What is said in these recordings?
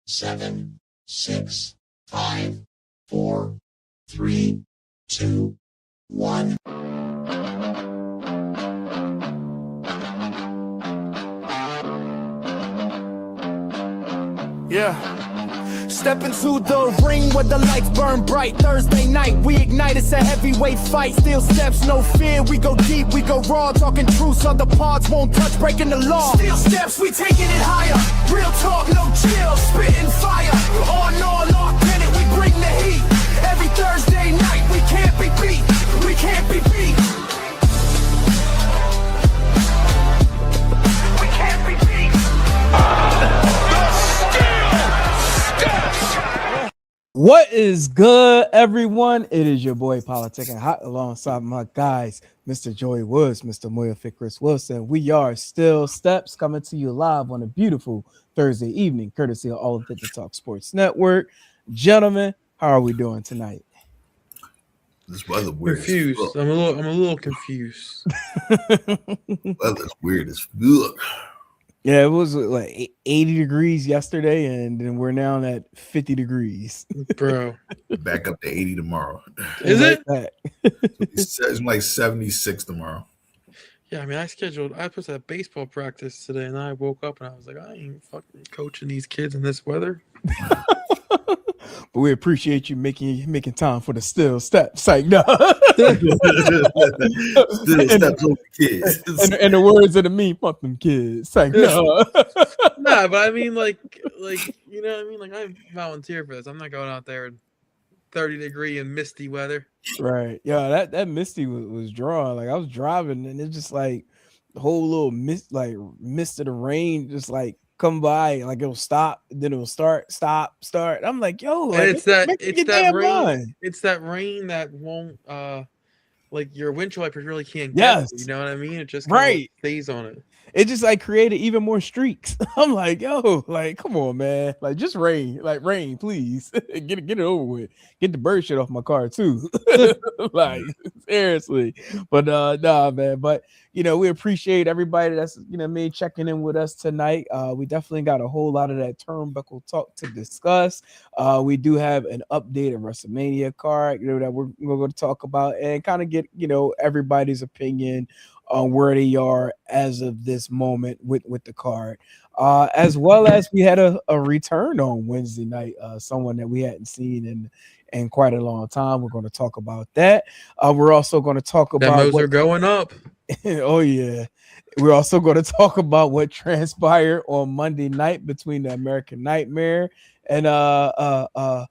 7, 6, 5, 4, 3, 2, 1. Yeah. Step into the ring where the lights burn bright. Thursday night, we ignite. It's a heavyweight fight. Steel steps, no fear. We go deep, we go raw. Talking truth, so the parts won't touch. Breaking the law. Steel steps, we taking it higher. Real talk, no chill. Spitting fire. On, locked in it. We bring the heat. Every Thursday night, we can't be beat. We can't be beat. We can't be beat. What is good, everyone? It is your boy Politicking Hot alongside my guys, Mr. Joey Woods, Mr. Moyafic Chris Wilson. We are Still Steps coming to you live on a beautiful Thursday evening, courtesy of All of It to Talk Sports Network. Gentlemen, how are we doing tonight? This weather weird. Confused. I'm a little confused. Weather's weird as fuck. Yeah, it was like 80 degrees yesterday, and then we're now at 50 degrees. Bro. Back up to 80 tomorrow. Is it? It's like 76 tomorrow. Yeah, I mean, I was supposed to have baseball practice today, and I woke up and I was like, I ain't fucking coaching these kids in this weather. But we appreciate you making time for the Still Steps. Like, no. Still Steps over kids. And the words of the meme, fuck them kids. Like, no. Nah, but I mean, like, you know what I mean? Like, I volunteer for this. I'm not going out there in 30-degree and misty weather. Right. Yeah, that misty was drawn. Like, I was driving, and it's just like the whole little mist of the rain just like come by, like it'll stop, then it'll start. I'm like, yo, like, it's that rain. It's that rain that won't like your windshield wipers really can't get it, you know what I mean? It just right stays on it. It just like created even more streaks. I'm like, yo, like, come on, man. Like, just rain, please. get it over with. Get the bird shit off my car too. Like, seriously. But nah, man. But you know, we appreciate everybody that's checking in with us tonight. We definitely got a whole lot of that turnbuckle talk to discuss. We do have an updated WrestleMania card, that we're going to talk about and kind of get everybody's opinion on where they are as of this moment with the card, as well as we had a return on Wednesday night, someone that we hadn't seen in quite a long time. We're going to talk about that. We're also going to talk about demos are going up. Oh yeah, we're also going to talk about what transpired on Monday night between the American Nightmare and a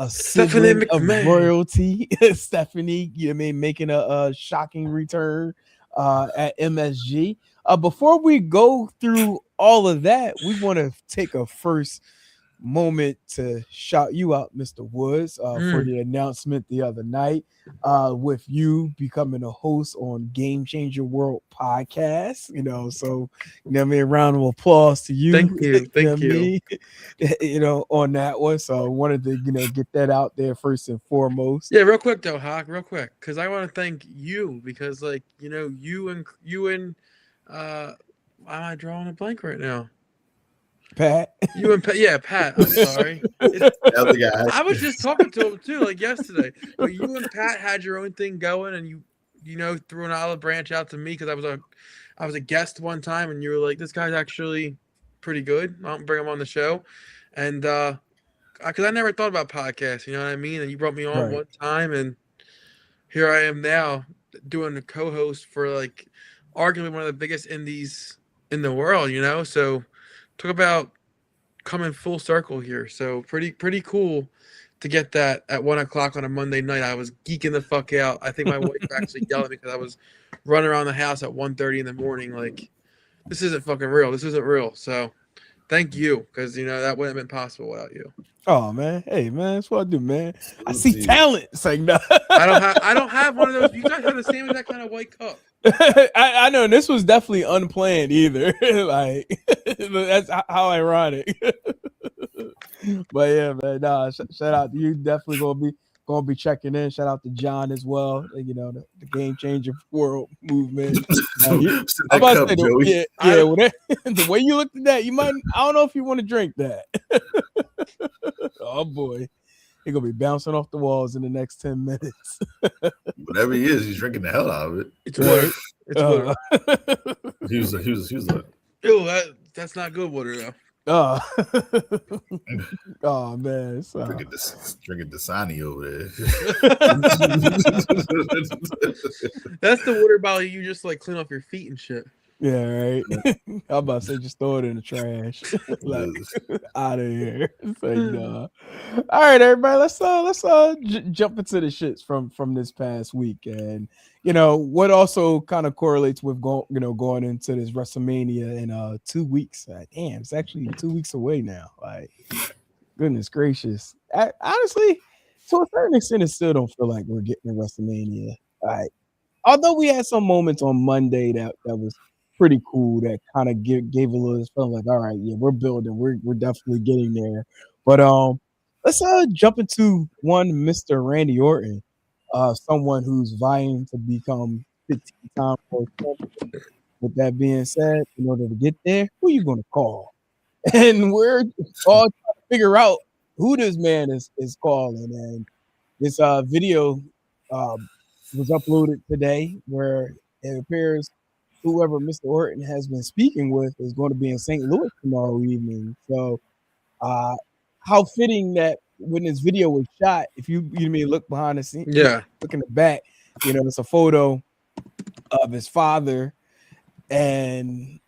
sibling of royalty, Stephanie, making a shocking return at MSG. Before we go through all of that, we want to take a first moment to shout you out, Mr. Woods, for the announcement the other night, with you becoming a host on Game Changer World podcast. So a round of applause to you. Thank you. On that one. So I wanted to get that out there first and foremost. Yeah, real quick though, Hawk, because I want to thank you because you and why am I drawing a blank right now? Pat. You and Pat. Yeah, Pat. I'm sorry. I was just talking to him too, like yesterday. But you and Pat had your own thing going, and you threw an olive branch out to me because I was a guest one time, and you were like, "This guy's actually pretty good. I'll bring him on the show." And because I never thought about podcasts, you know what I mean? And you brought me on one time, and here I am now doing the co-host for like arguably one of the biggest indies in the world. So. Talk about coming full circle here. So pretty cool to get that at 1:00 on a Monday night. I was geeking the fuck out. I think my wife actually yelled at me because I was running around the house at 1:30 in the morning. Like, this isn't fucking real. This isn't real. So thank you, because that wouldn't have been possible without you. Oh man, hey man, that's what I do, man. I see talent. It's like, no. I don't have one of those. You guys have the same exact kind of white cup. I know, and this was definitely unplanned either. Like, that's how ironic. But yeah, man, shout out to you. Definitely gonna be gonna be checking in. Shout out to John as well. You know, the game changer world movement. I'm about to say, Joey. the way you looked at that, you might. I don't know if you want to drink that. Oh boy, he's gonna be bouncing off the walls in the next 10 minutes. Whatever he is, he's drinking the hell out of it. It's water. It's water. He was like, Ew, that's not good water though. Oh man, drinking Dasani over there. That's the water bottle you just like clean off your feet and shit. Yeah, right. I'm about to say just throw it in the trash. Like out of here. Say no. All right, everybody, let's jump into the shits from this past week. And you know what also kind of correlates with going into this WrestleMania in 2 weeks. Damn, it's actually 2 weeks away now. Like, goodness gracious. Honestly, to a certain extent, it still don't feel like we're getting to WrestleMania. Like, although we had some moments on Monday that was pretty cool, that kind of gave a little feeling like, all right, yeah, we're building, we're definitely getting there. But let's jump into one Mr. Randy Orton, someone who's vying to become 15-time world champion. With that being said, in order to get there, who are you gonna call? And we're all trying to figure out who this man is calling. And this video was uploaded today where it appears whoever Mr. Orton has been speaking with is going to be in St. Louis tomorrow evening. So how fitting that when this video was shot, if you may look behind the scenes, look in the back, it's a photo of his father. And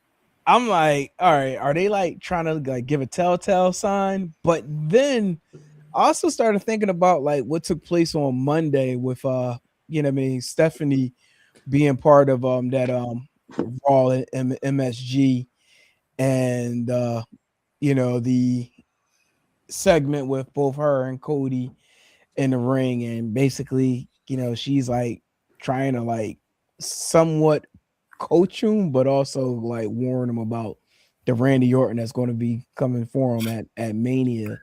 I'm like, all right, are they like trying to like give a telltale sign? But then I also started thinking about like what took place on Monday with Stephanie being part of that Raw and MSG, and the segment with both her and Cody in the ring, and basically she's like trying to like somewhat coach him, but also like warn him about the Randy Orton that's going to be coming for him at Mania.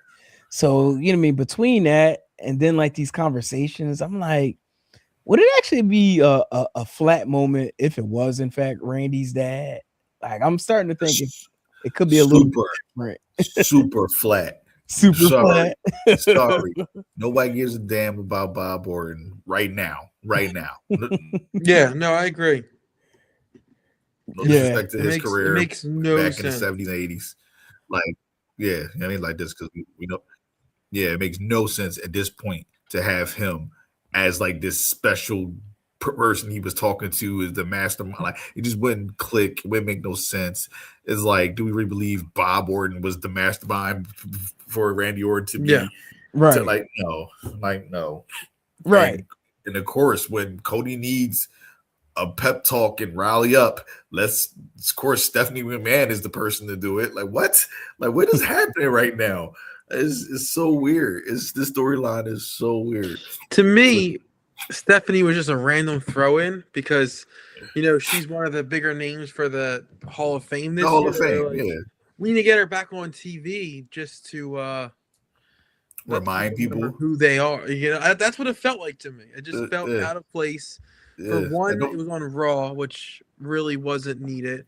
So between that and then like these conversations, I'm like, would it actually be a flat moment if it was in fact Randy's dad? Like, I'm starting to think it could be a little different. Super flat. Flat. Sorry. Nobody gives a damn about Bob Orton right now. Yeah, no, I agree. No disrespect to his career. It makes no back sense. In the 70s, 80s. Like, yeah, I mean, like this because we know. Yeah, it makes no sense at this point to have him as like this special person he was talking to is the mastermind. Like, it just wouldn't click. It wouldn't make no sense. It's like, do we really believe Bob Orton was the mastermind for Randy Orton to be? Yeah, right. No. Right. And of course, when Cody needs a pep talk and rally up, of course, Stephanie McMahon is the person to do it. Like, what? Like, what is happening right now? It's so weird. This storyline is so weird. To me, Stephanie was just a random throw-in because, she's one of the bigger names for the Hall of Fame this year. Hall of Fame, yeah. We need to get her back on TV just to remind people who they are. That's what it felt like to me. It just felt out of place. For one, it was on Raw, which really wasn't needed,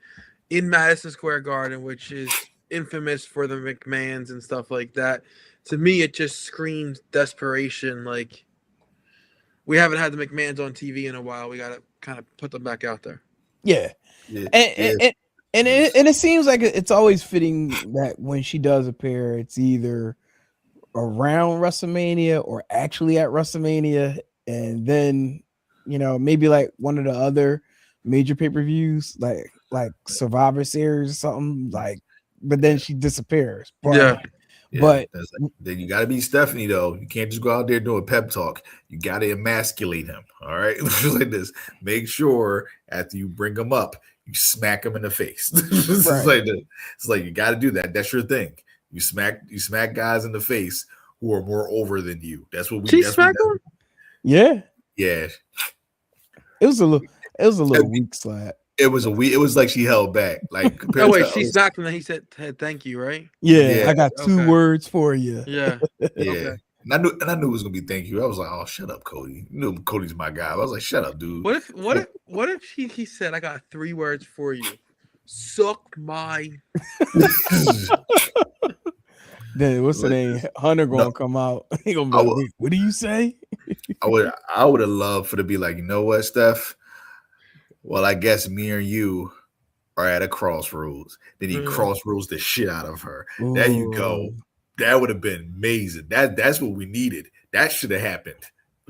in Madison Square Garden, which is infamous for the McMahons and stuff like that. To me, it just screams desperation. Like, we haven't had the McMahons on TV in a while. We got to kind of put them back out there. Yeah. And it seems like it's always fitting that when she does appear, it's either around WrestleMania or actually at WrestleMania, and then maybe like one of the other major pay-per-views, like Survivor Series or something, like, but then she disappears. But then you got to be Stephanie, though. You can't just go out there doing a pep talk. You got to emasculate him. All right, like this. Make sure after you bring him up, you smack him in the face. It's like you got to do that. That's your thing. You smack guys in the face who are more over than you. That's what we. She smacked him. Yeah. Yeah. It was a little weak slap. It was like she held back. Like, oh wait, she smacked him and he said thank you, right? Yeah, I got two words for you. Yeah. Yeah. And I knew it was gonna be thank you. I was like, oh, shut up, Cody. You know Cody's my guy. I was like, shut up, dude. What if he said, I got 3 words for you. Suck my. Then what's the name? Hunter gonna come out. He gonna be like, what do you say? I would have loved for to be like, you know what, Steph? Well, I guess me and you are at a crossroads. Then he crossroads the shit out of her. Ooh. There you go. That would have been amazing. That's what we needed. That should have happened.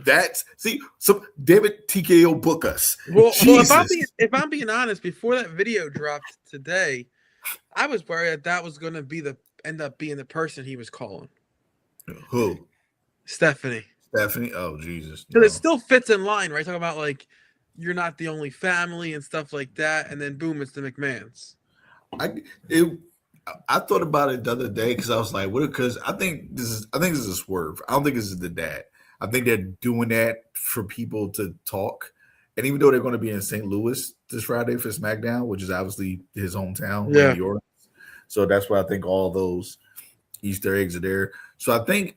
Damn it, TKO book us. Well, if I'm being honest, before that video dropped today, I was worried that was going to end up being the person he was calling. Who? Stephanie. Oh, Jesus. Because it still fits in line, right? Talking about like you're not the only family and stuff like that, and then boom, it's the McMahons. I thought about it the other day because I was like, what? Because I think this is a swerve. I don't think this is the dad. I think they're doing that for people to talk. And even though they're going to be in St. Louis this Friday for Smackdown, which is obviously his hometown, Randy Orton. So that's why I think all those Easter eggs are there. So I think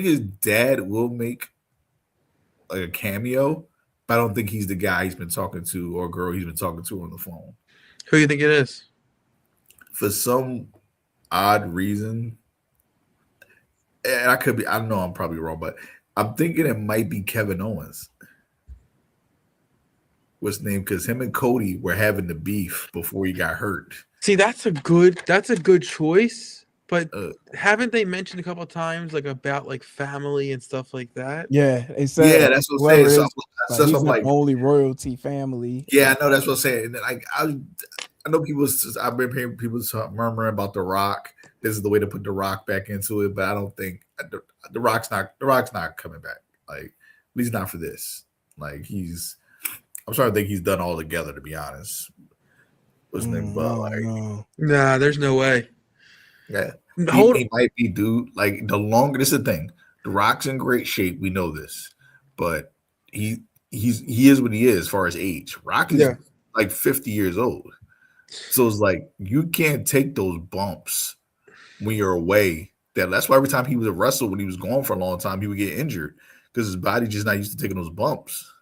his dad will make like a cameo, but I don't think he's the guy he's been talking to or girl he's been talking to on the phone. Who do you think it is? For some odd reason, and I know I'm probably wrong, but I'm thinking it might be Kevin Owens. What's his name? Because him and Cody were having the beef before he got hurt. See, that's a good choice, but haven't they mentioned a couple of times like about like family and stuff like that? Yeah, they said. Yeah, that's what I'm saying. So he's like only royalty family. Yeah, I know that's what I'm saying. And I know I've been hearing people murmuring about The Rock. This is the way to put The Rock back into it, but I don't think The Rock's not coming back. Like, at least not for this. Like I'm starting to think he's done all together, to be honest. What's his name? Nah, there's no way. Yeah, he might be, dude. Like this is the thing. The Rock's in great shape. We know this, but he is what he is as far as age. Rock is like 50 years old. So it's like you can't take those bumps when you're away. That's why every time he would wrestle when he was gone for a long time, he would get injured because his body just not used to taking those bumps.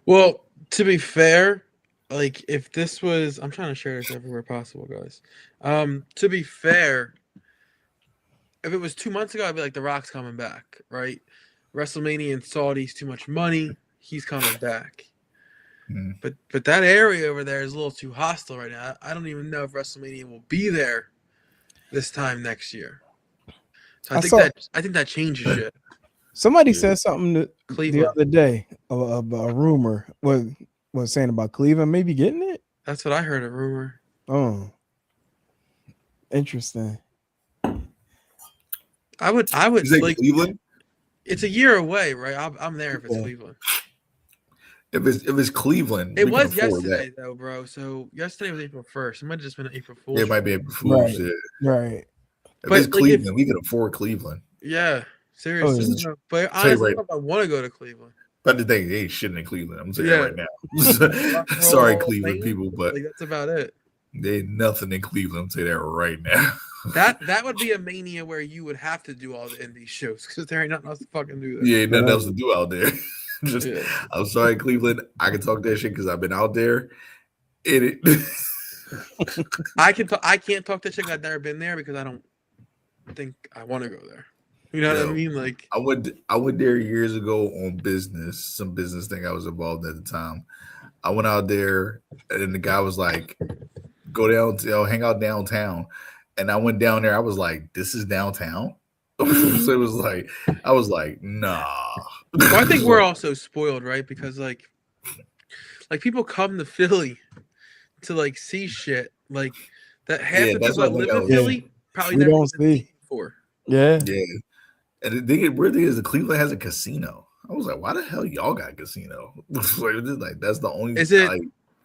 Well, to be fair, like if this was, I'm trying to share this everywhere possible, guys. To be fair, if it was 2 months ago, I'd be like, The Rock's coming back, right? WrestleMania in Saudi's too much money. He's coming back. But that area over there is a little too hostile right now. I don't even know if WrestleMania will be there this time next year. So I think that changes shit. Somebody said something the other day about a rumor was saying about Cleveland maybe getting it. That's what I heard, a rumor. Oh, interesting. I would like Cleveland. It's a year away, right? I'm there if it's Cleveland. If it's Cleveland, it was yesterday though, bro. So yesterday was April 1st. It might have just been an April Fool's. It might be April Fool's. Right. If it's Cleveland, we can afford Cleveland. Yeah, seriously. But honestly, I want to go to Cleveland. But the thing, they ain't shitting in Cleveland. I'm saying right now. Sorry, Cleveland people, but like, that's about it. There ain't nothing in Cleveland. I'm saying that right now. That would be a mania where you would have to do all the indie shows because there ain't nothing else to fucking do there. Yeah, ain't nothing else to do out there. I'm sorry, Cleveland. I can talk that shit because I've been out there in it. I can't talk that shit because I've never been there because I don't think I want to go there. You know what I mean? Like I went there years ago on business, some business thing I was involved in at the time. I went out there and then the guy was like, go down, hang out downtown. And I went down there. I was like, this is downtown. So it was like, I was like, nah. Well, I think we're also spoiled, right? Because like people come to Philly to like see shit like that. Half the people that live in Philly probably never don't see before. Yeah. And the thing really is, Cleveland has a casino. I was like, why the hell y'all got a casino? Like that's the only.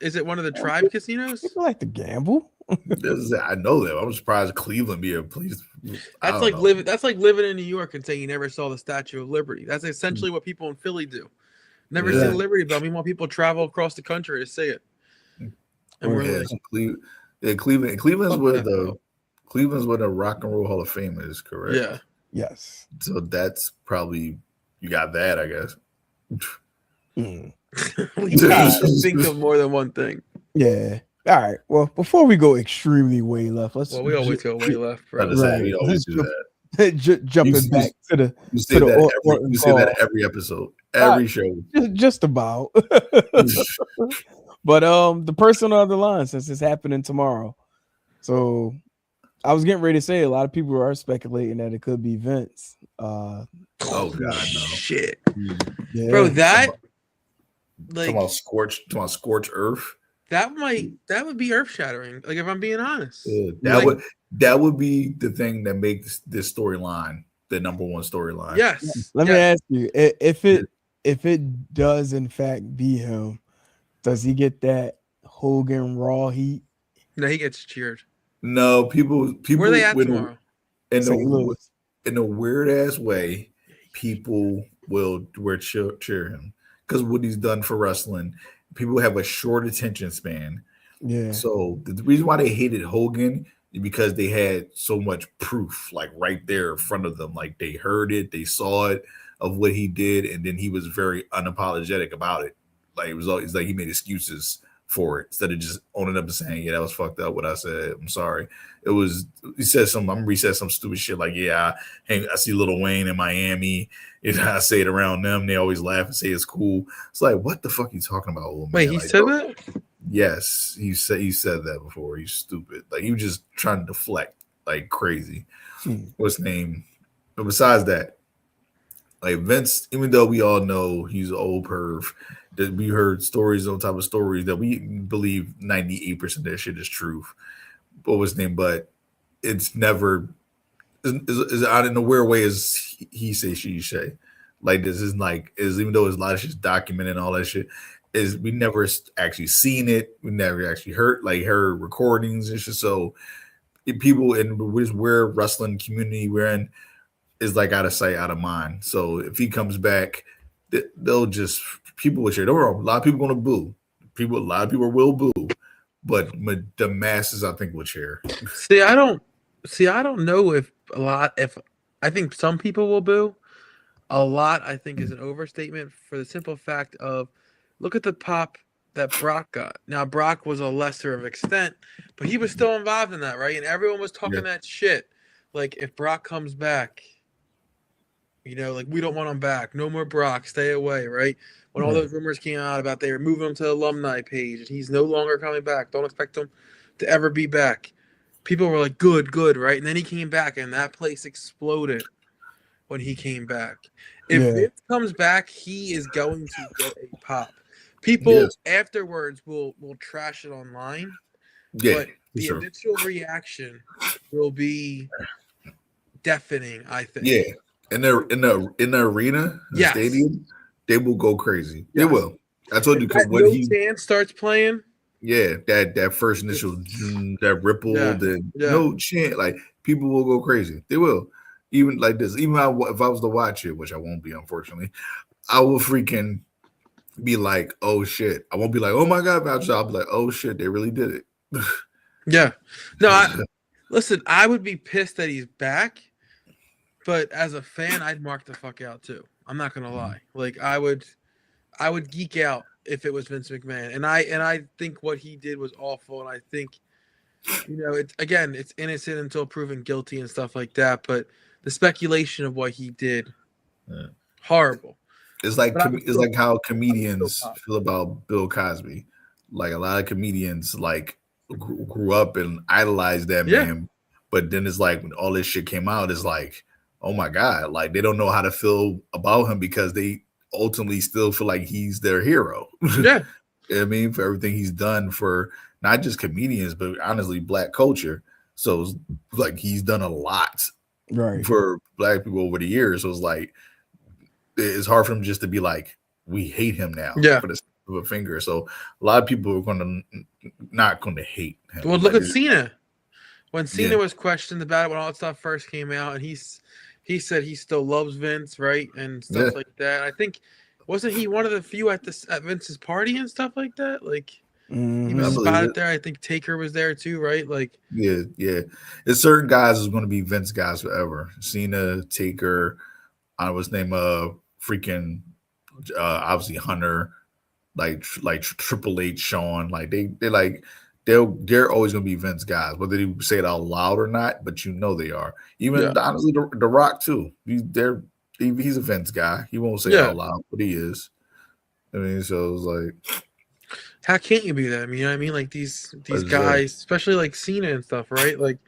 Is it one of the tribe casinos? People like to gamble. I know that. I'm surprised Cleveland be a place. That's like living in New York and saying you never saw the Statue of Liberty. That's essentially what people in Philly do. Never seen the Liberty Bell. Meanwhile, people travel across the country to see it. And Cleveland's where the Rock and Roll Hall of Fame is, correct? Yeah. Yes. So that's probably you got that, I guess. Mm. We can think of more than one thing. Yeah. All right. Well, before we go extremely way left, let's. Well, we always go way left, bro. We always do that. Jumping back to the. You say that every episode, every show. Just about. But the person on the line, since it's happening tomorrow, so I was getting ready to say a lot of people are speculating that it could be Vince. Oh God, no shit, yeah. Bro. That talking about scorch earth. That would be earth shattering. Like, if I'm being honest, that would be the thing that makes this storyline the number one storyline. Yes. Let me ask you, if it does in fact be him, does he get that Hogan Raw heat? No, he gets cheered. No, people. Where are they at tomorrow? In a weird ass way, people will cheer him because what he's done for wrestling. People have a short attention span. Yeah. So the reason why they hated Hogan is because they had so much proof, like right there in front of them. Like they heard it, they saw it of what he did, and then he was very unapologetic about it. Like it was always like he made excuses for it instead of just owning up and saying, "Yeah, that was fucked up. What I said, I'm sorry." He said he said some stupid shit like, "Yeah, I see Lil Wayne in Miami. And I say it around them. They always laugh and say it's cool." It's like, what the fuck are you talking about, old man? Wait, he said that? Yes, he said that before. He's stupid. Like he was just trying to deflect like crazy. What's his name? But besides that, like Vince, even though we all know he's an old perv, that we heard stories on top of stories that we believe 98% of that shit is truth. What was his name? But it's never is out in a weird way as he say, she say. Like this is even though there's a lot of shit's documented and all that shit, is we never actually seen it. We never actually heard recordings and shit. So people in this weird wrestling community we're in is like out of sight, out of mind. So if he comes back, they'll just people will cheer. Don't worry, a lot of people gonna boo. A lot of people will boo, but the masses I think will cheer. I don't know if I think some people will boo. A lot, I think, is an overstatement for the simple fact of look at the pop that Brock got. Now, Brock was a lesser of extent, but he was still involved in that, right? And everyone was talking that shit. Like, if Brock comes back, like, we don't want him back. No more Brock. Stay away, right? When all those rumors came out about they were moving him to the alumni page and he's no longer coming back. Don't expect him to ever be back. People were like, good, right? And then he came back and that place exploded when he came back. If Vince comes back, he is going to get a pop. People afterwards will trash it online. Yeah, but the initial reaction will be deafening, I think. Yeah. In the arena, the stadium, they will go crazy. They will. I told you because when he chant starts playing. Yeah, that first initial that ripple, no chant, like people will go crazy. They will. Even like this, even if I was to watch it, which I won't be, unfortunately, I will freaking be like, oh shit. I won't be like, oh my God, I'll be like, oh shit, they really did it. Yeah. No, listen, I would be pissed that he's back, but as a fan, I'd mark the fuck out too. I'm not gonna lie. Like I would geek out if it was Vince McMahon. And I think what he did was awful. And I think, it's innocent until proven guilty and stuff like that. But the speculation of what he did, horrible. It's like how comedians feel about Bill Cosby. Like a lot of comedians like grew up and idolized that man. But then it's like when all this shit came out, it's like, oh my God, like they don't know how to feel about him because they ultimately still feel like he's their hero. Yeah. I mean, for everything he's done for not just comedians, but honestly, Black culture. So it's like he's done a lot for Black people over the years. So it's like it's hard for him just to be like, we hate him now for the snap of a finger. So a lot of people are not going to hate him. Well, look at Cena. When Cena was questioned about it, when all that stuff first came out, and he said he still loves Vince, right, and stuff like that. I think wasn't he one of the few at Vince's party and stuff like that? Like, He Mhm. was I believe spotted it. there. I think Taker was there too, right? Like, Yeah. There's certain guys who's going to be Vince guys forever. Cena, Taker, I was name freaking obviously Hunter, like Triple H, Shawn, like they're always gonna be Vince guys, whether they say it out loud or not, but you know they are. Even honestly, the Rock too. He's a Vince guy. He won't say it out loud, but he is. I mean, so it's like, how can't you be them? You know what I mean? Like these guys, especially like Cena and stuff, right? Like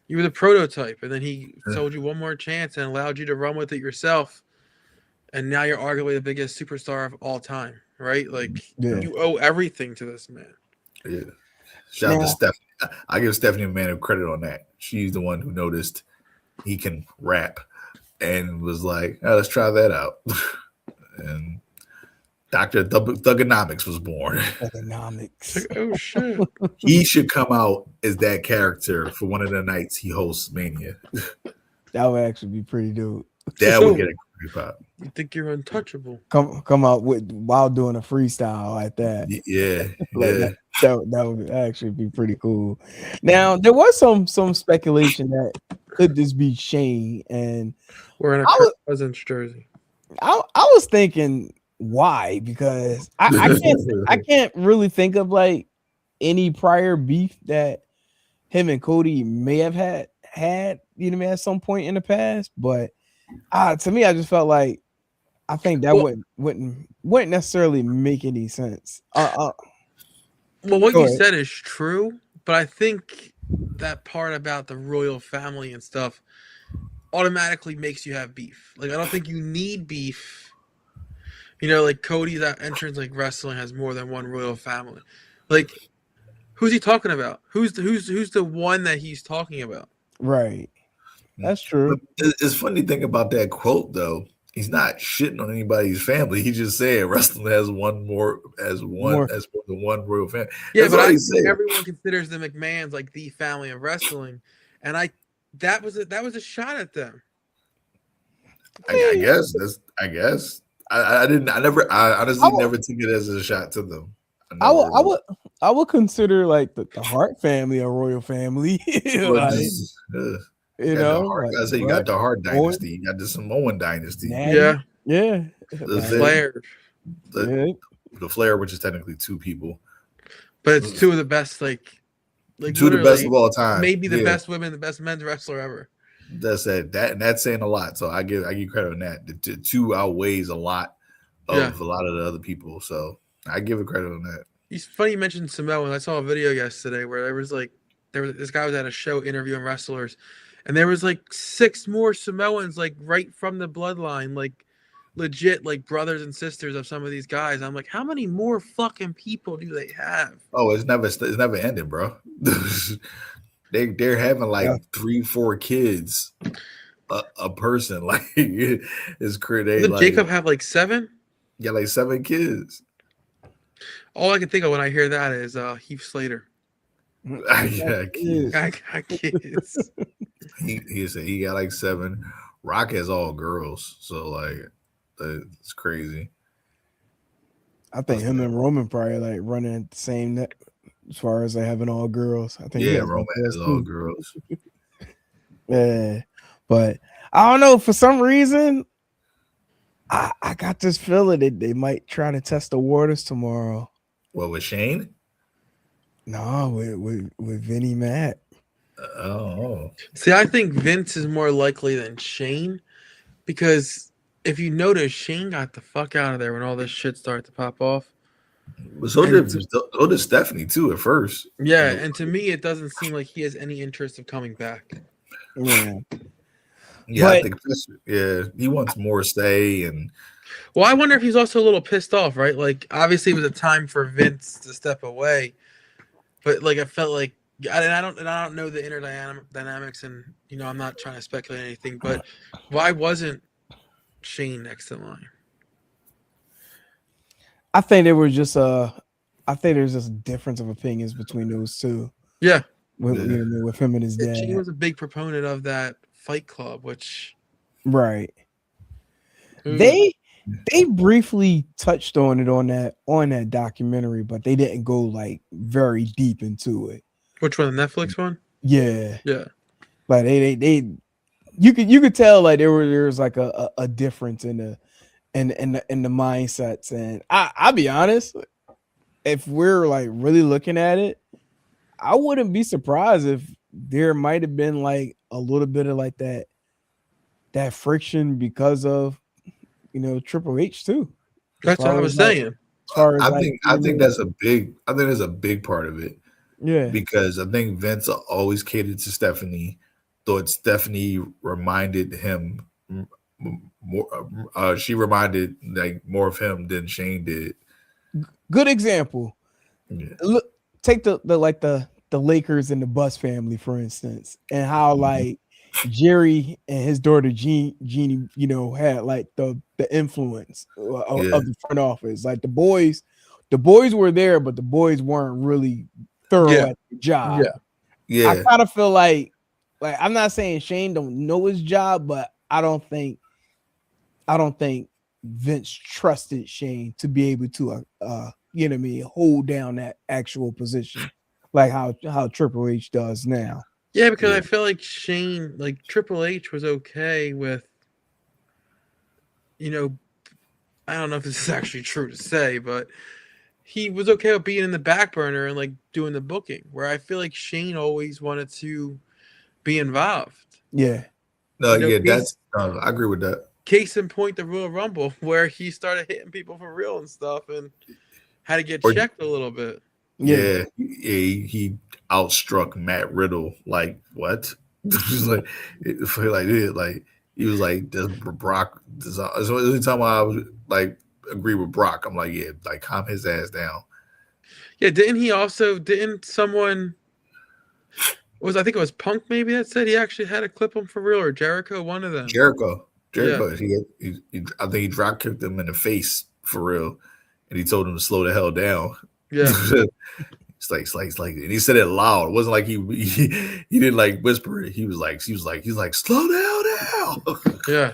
you were the prototype, and then he sold you one more chance and allowed you to run with it yourself. And now you're arguably the biggest superstar of all time, right? Like you owe everything to this man. Yeah. Shout out to Stephanie. I give Stephanie McMahon credit on that. She's the one who noticed he can rap and was like, oh, let's try that out. And Dr. Thugonomics was born. Thugonomics. Oh shit. He should come out as that character for one of the nights he hosts Mania. That would actually be pretty dope. That would get a creep pop. You think you're untouchable? Come out while doing a freestyle like that. Yeah, like that would actually be pretty cool. Now there was some speculation that could this be Shane, and wearing a Kirk Cousins jersey. I was thinking why, because I can't really think of like any prior beef that him and Cody may have had at some point in the past, but to me I just felt like I think that wouldn't necessarily make any sense. Well, what you said is true, but I think that part about the royal family and stuff automatically makes you have beef. Like I don't think you need beef. You know, like Cody's entrance, like wrestling has more than one royal family. Like, who's he talking about? Who's the one that he's talking about? Right. That's true. But it's funny thing about that quote though. He's not shitting on anybody's family. He just said wrestling has more than one royal family. Yeah, but I think everyone considers the McMahons like the family of wrestling, and that was a shot at them. I guess. I honestly never took it as a shot to them. I would consider like the Hart family a royal family. You got the Hart dynasty, you got the Samoan dynasty. Yeah. The Flair. The Flair, which is technically two people. But it's two of the best, like two of the best of all time. Maybe the best women, the best men's wrestler ever. That's that's saying a lot. So I give credit on that. The two outweighs a lot of a lot of the other people. So I give it credit on that. It's funny you mentioned Samoan. I saw a video yesterday where this guy was at a show interviewing wrestlers, and there was like 6 more Samoans like right from the bloodline, like legit like brothers and sisters of some of these guys. I'm like, how many more fucking people do they have? Oh, it's never ending, bro. They're having like 3-4 kids a person. Like it's crazy. Did Jacob have like 7? Yeah, like 7 kids. All I can think of when I hear that is Heath Slater. Yeah, kids. I got kids. He said he got like 7. Rock has all girls, so like it's crazy. I think him and Roman probably like running the same net as far as like having all girls. I think Roman has all girls. Yeah, but I don't know, for some reason I got this feeling that they might try to test the waters tomorrow. What, with Shane? No, with Vinnie Mac. Oh. See, I think Vince is more likely than Shane, because if you notice, Shane got the fuck out of there when all this shit started to pop off. So did Stephanie too at first. Yeah, and to me, it doesn't seem like he has any interest of coming back. Yeah, I think he wants more say. And well, I wonder if he's also a little pissed off, right? Like, obviously, it was a time for Vince to step away, but like I felt like, I don't know the inner dynamics, and I'm not trying to speculate anything, but why wasn't Shane next in line? I think there was just there's just a difference of opinions between those two. Yeah, with him and his dad. Shane was a big proponent of that Fight Club, which right. They briefly touched on it on that documentary, but they didn't go like very deep into it. Which one? The Netflix one? Yeah. Yeah. Like they you could tell like there was like a difference in the mindsets. And I'll be honest, if we're like really looking at it, I wouldn't be surprised if there might have been like a little bit of like that friction because of Triple H too. That's what I was saying. As far as I think that's a big part of it. Yeah. Because I think Vince always catered to Stephanie, thought Stephanie reminded him more. She reminded like more of him than Shane did. Good example. Yeah. Look, take the Lakers and the Bus family, for instance, and how like Jerry and his daughter Jeannie, had like the influence of the front office. Like the boys were there, but the boys weren't really thorough at the job. Yeah. I kind of feel like I'm not saying Shane don't know his job, but I don't think Vince trusted Shane to be able to hold down that actual position like how Triple H does now. Yeah, because I feel like Shane, like Triple H was okay with, I don't know if this is actually true to say, but he was okay with being in the back burner and like doing the booking, where I feel like Shane always wanted to be involved. Yeah. No, I agree with that. Case in point, the Royal Rumble, where he started hitting people for real and stuff and had to get checked a little bit. Yeah, he outstruck Matt Riddle. Like what? He was like, does Brock? So every time I was like agree with Brock, I'm like, yeah, like calm his ass down. Yeah, didn't someone I think it was Punk maybe that said he actually had to clip him for real, or Jericho, one of them. Jericho. Yeah. He I think he drop kicked him in the face for real, and he told him to slow the hell down. Yeah. It's like, and he said it loud. It wasn't like he didn't like whisper it. He was like, slow down now. Yeah.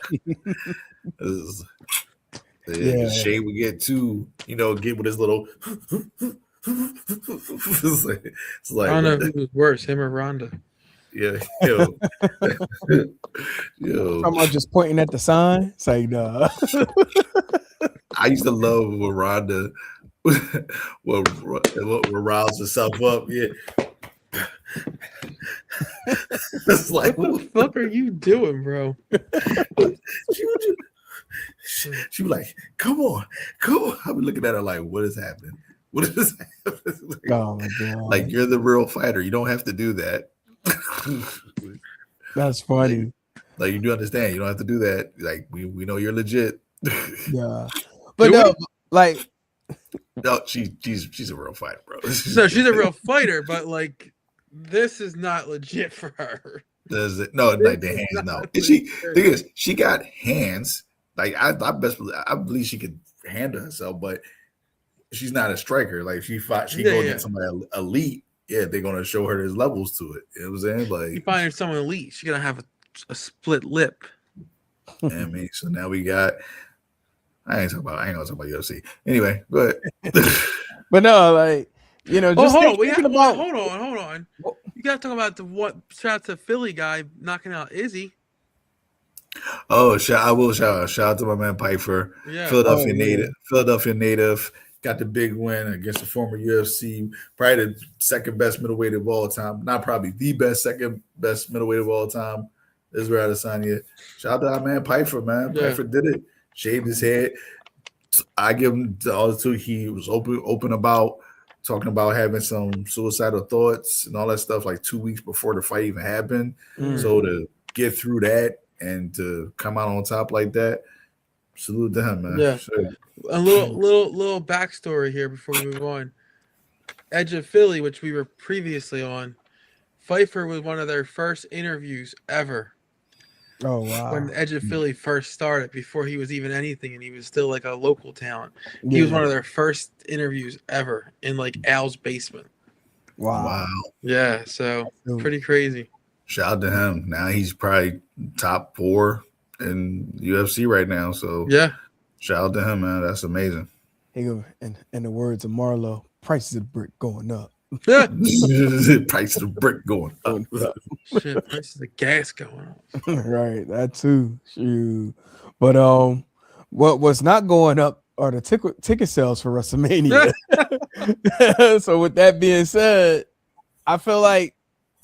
Shane would get get with his little. it's like I don't know who was worse, him or Ronda. Yeah, yo. Talking about just pointing at the sign. It's like, nah. I used to love when Ronda rouse herself up. Yeah. It's like, what the fuck are you doing, bro? She was like, come on. I've been looking at her like, what is happening? What is happening? Like, oh my God. Like, you're the real fighter. You don't have to do that. That's funny. Like, you do understand. You don't have to do that. Like, we know you're legit. Yeah. But no, like, no, she's a real fighter, bro. No, she's a real fighter, but like, this is not legit for her. Does it? No, like the hands. No, thing is, she got hands. Like I believe she could handle herself, but she's not a striker. Like she go against somebody elite. Yeah, they're gonna show her there's levels to it. You know what I'm saying? Like, you find her someone elite, she's gonna have a split lip. Yeah, I mean, so now we got. I ain't gonna talk about UFC. Anyway, go ahead. But no, like, just hold on. You gotta talk about shout out to Philly guy knocking out Izzy. Oh, I will shout out to my man Piper, Philadelphia native, got the big win against the former UFC, probably the second best middleweight of all time, not probably the second best middleweight of all time. Israel Adesanya. Shout out to our man Piper, man. Yeah. Piper did it, shaved his head. I give him all the two. He was open about talking about having some suicidal thoughts and all that stuff like 2 weeks before the fight even happened. So to get through that and to come out on top like that, salute to him, man. Yeah. Sure. A little backstory here before we move on. Edge of Philly, which we were previously on, Pfeiffer was one of their first interviews ever. Oh wow! When Edge of Philly first started, before he was even anything, and he was still like a local talent. He was one of their first interviews ever in like Al's basement. Wow! Yeah, so pretty crazy. Shout out to him. Now he's probably top 4 in UFC right now. So yeah, Shout out to him, man. That's amazing. He go, in the words of Marlo, prices of brick going up. Price of the brick going up. Shit, prices of gas going up. Right, that too. Shoot. But what's not going up are the ticket sales for WrestleMania. So with that being said, I feel like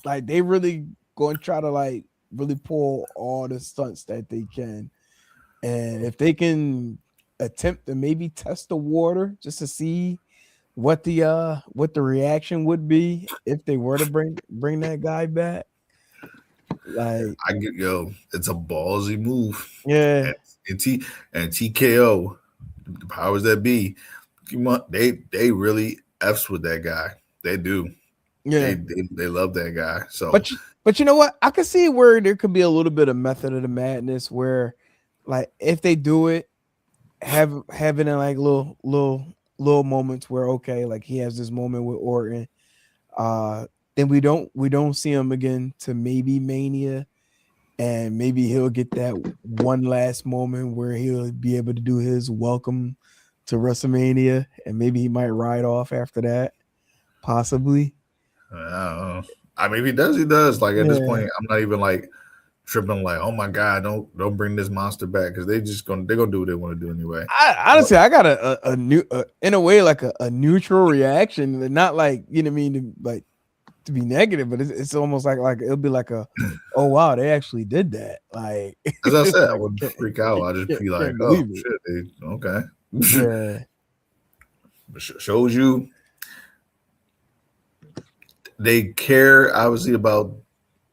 they really going to try to like really pull all the stunts that they can, and if they can attempt to maybe test the water just to see what the reaction would be if they were to bring that guy back. Like it's a ballsy move. Yeah. And TKO, the powers that be, they really F's with that guy. They do. Yeah. They love that guy. So but you know what? I can see where there could be a little bit of method of the madness where like if they do it, having like little moments where okay, like he has this moment with Orton, then we don't see him again to maybe Mania, and maybe he'll get that one last moment where he'll be able to do his welcome to WrestleMania, and maybe he might ride off after that, possibly. I don't know. I mean, if he does. Like at this point, I'm not even like tripping. Like, oh my god, don't bring this monster back because they're gonna do what they want to do anyway. Honestly, I got a new in a way like a neutral reaction, not like you know what I mean, like to be negative, but it's almost like it'll be like a oh wow, they actually did that. Like as I said, I wouldn't freak out. I just be like, oh shit, okay, yeah. Shows you they care obviously about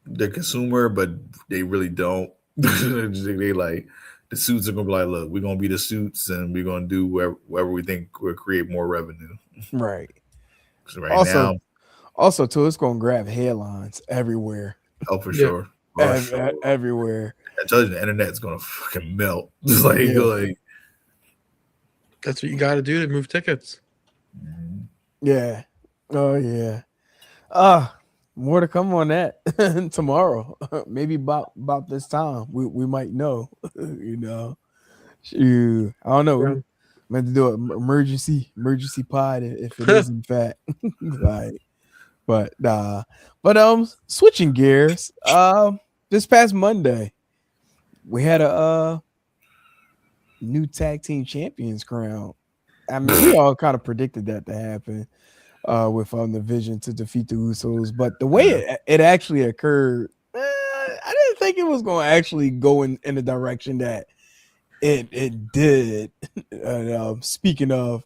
the consumer, but they really don't. They like the suits are gonna be like, look, we're gonna be the suits, and we're gonna do wherever we think will create more revenue. Right. Now. Also, too, it's gonna grab headlines everywhere. Oh, for sure. Everywhere. I tell you, the internet's gonna fucking melt. Like that's what you got to do to move tickets. Yeah. Oh yeah. More to come on that tomorrow. Maybe about this time we might know. You know, I don't know. We're meant to do an emergency pod if it is in fact like. But switching gears. This past Monday, we had a new tag team champions crown. I mean, we all kind of predicted that to happen. With the Vision to defeat the Usos, but the way it actually occurred, I didn't think it was going to actually go in the direction that it did. Speaking of,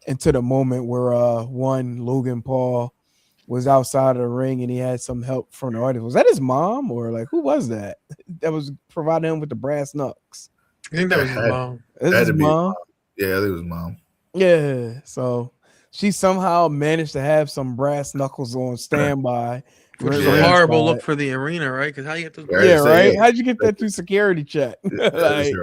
into the moment where Logan Paul was outside of the ring and he had some help from the audience. Was that his mom or like who was that was providing him with the brass knucks? I think that was his mom. His mom? Yeah, I think it was mom. Yeah, so she somehow managed to have some brass knuckles on standby. Which is a horrible look for the arena, right? Because how you get those? Yeah, right. How'd you get that through security check? Right.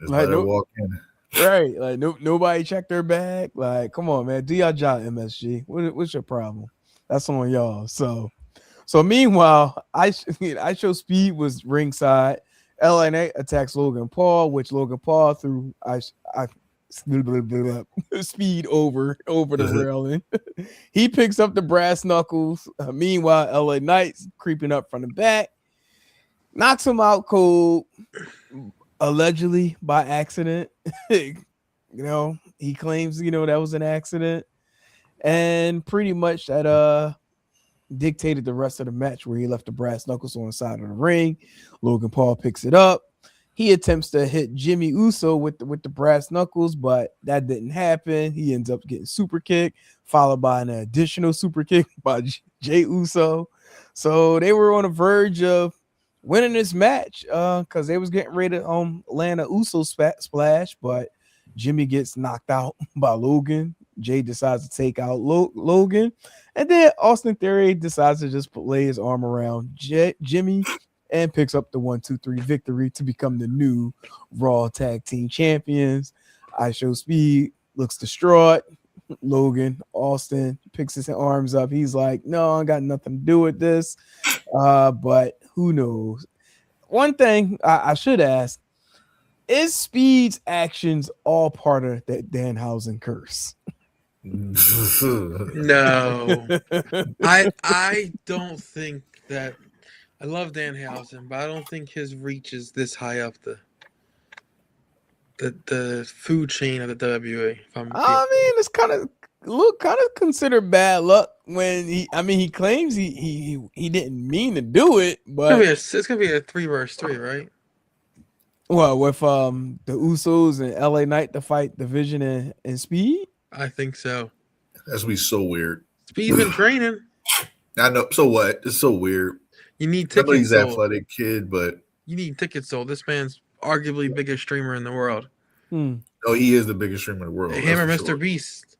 Walk in. Right. Like nobody checked their bag. Like, come on, man. Do y'all job, MSG. What's your problem? That's on y'all. So meanwhile, I Show Speed was ringside. LNA attacks Logan Paul, which Logan Paul threw speed over the railing. He picks up the brass knuckles. Meanwhile, LA Knight's creeping up from the back, knocks him out cold, allegedly by accident. You know, he claims, that was an accident. And pretty much that dictated the rest of the match where he left the brass knuckles on the side of the ring. Logan Paul picks it up. He attempts to hit Jimmy Uso with the brass knuckles, but that didn't happen. He ends up getting super kick, followed by an additional super kick by Jey Uso. So they were on the verge of winning this match because they was getting ready to land a Uso splash, but Jimmy gets knocked out by Logan. Jay decides to take out Logan, and then Austin Theory decides to just lay his arm around Jimmy and picks up the 1-2-3 victory to become the new Raw Tag Team Champions. I Show Speed looks distraught. Logan Austin picks his arms up. He's like, "No, I got nothing to do with this." But who knows? One thing I should ask: is Speed's actions all part of that Danhausen curse? No, I don't think that. I love Danhausen, but I don't think his reach is this high up the food chain of the WWE. I mean, it's kind of considered bad luck when he claims he didn't mean to do it, but it's gonna be a 3 versus 3, right? Well, with the Usos and LA Knight to fight Division and Speed? I think so. That's gonna be so weird. Speed's been training. I know. So what? It's so weird. You need tickets. He's an athletic kid, but you need tickets sold. This man's arguably biggest streamer in the world. Oh, he is the biggest streamer in the world. Him or Mr. Beast.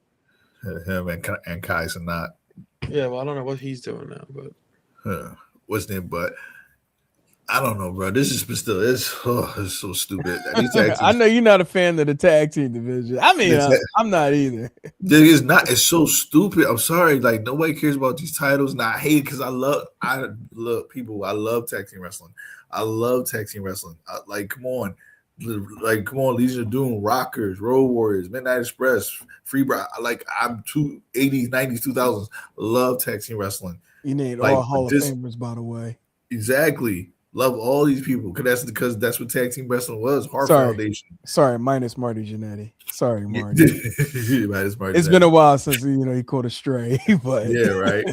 Him and Kai Sanat. Yeah, well, I don't know what he's doing now, but what's name? But I don't know, bro. This is still it's so stupid. I know you're not a fan of the tag team division. I mean, I'm not either. It's not. It's so stupid. I'm sorry. Like nobody cares about these titles, and I hate it because I love people. I love tag team wrestling. I love tag team wrestling. Come on, Legion of Doom, Rockers, Road Warriors, Midnight Express, Freebird. I'm 80s, 90s, 2000s. Love tag team wrestling. You need all Hall of Famers, by the way. Exactly. Love all these people because that's what tag team wrestling was. Heart Foundation. Sorry, minus Marty Jannetty. Sorry, Marty. Minus Marty. It's been a while since he caught a stray, but yeah, right.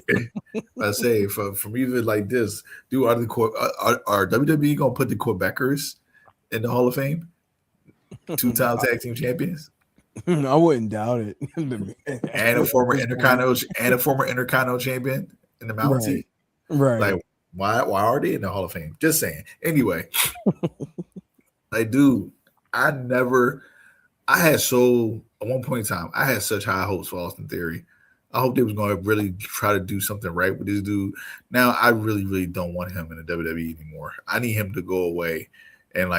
I say from even like this, are WWE gonna put the Quebecers in the Hall of Fame? 2-time tag team champions. I wouldn't doubt it. and a former Intercontinental champion in the Mountie. Right. Like, why are they in the Hall of Fame? Just saying. Anyway, at one point in time, I had such high hopes for Austin Theory. I hope they was going to really try to do something right with this dude. Now, I really, really don't want him in the WWE anymore. I need him to go away and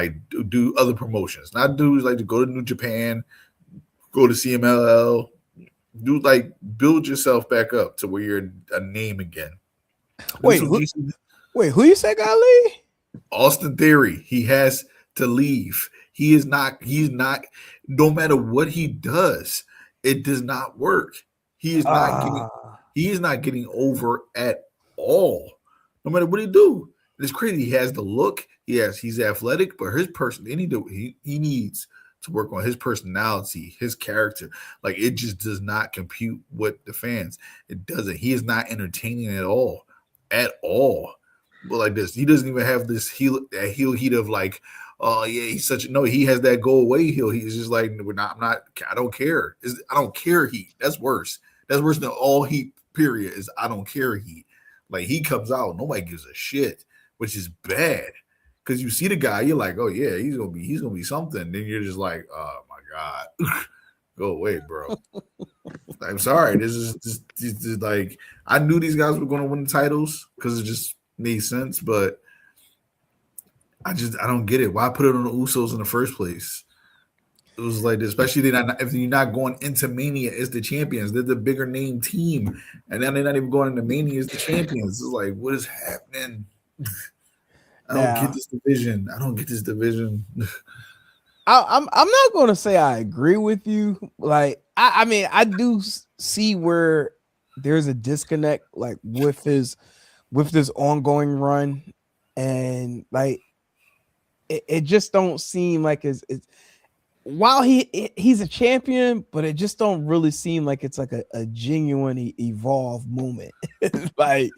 do other promotions. Not dudes to go to New Japan, go to CMLL, build yourself back up to where you're a name again. Wait, who you said got leave? Austin Theory. He has to leave. He's not, no matter what he does, it does not work. He is not getting over at all. No matter what he do. It's crazy. He has the look. Yes, he's athletic, but his person, he needs to work on his personality, his character. It just does not compute with the fans. It doesn't. He is not entertaining at all. But he doesn't even have this heel heat of he's he has that go away heel. He's just I don't care. I don't care heat. That's worse. That's worse than all heat, period, is I don't care heat. He comes out, nobody gives a shit, which is bad. Because you see the guy, you're like, oh yeah, he's gonna be something. Then you're just like, oh my God. Go away, bro. I'm sorry. This is I knew these guys were going to win the titles because it just made sense, but I don't get it. Why put it on the Usos in the first place? It was especially if you're not going into Mania as the champions, they're the bigger name team, and then they're not even going into Mania as the champions. It's what is happening? I don't get this division. I'm not going to say I agree with you. I mean, I do see where there's a disconnect, with this ongoing run, and it just don't seem like it's while he's a champion, but it just don't really seem like it's a genuine evolved moment. I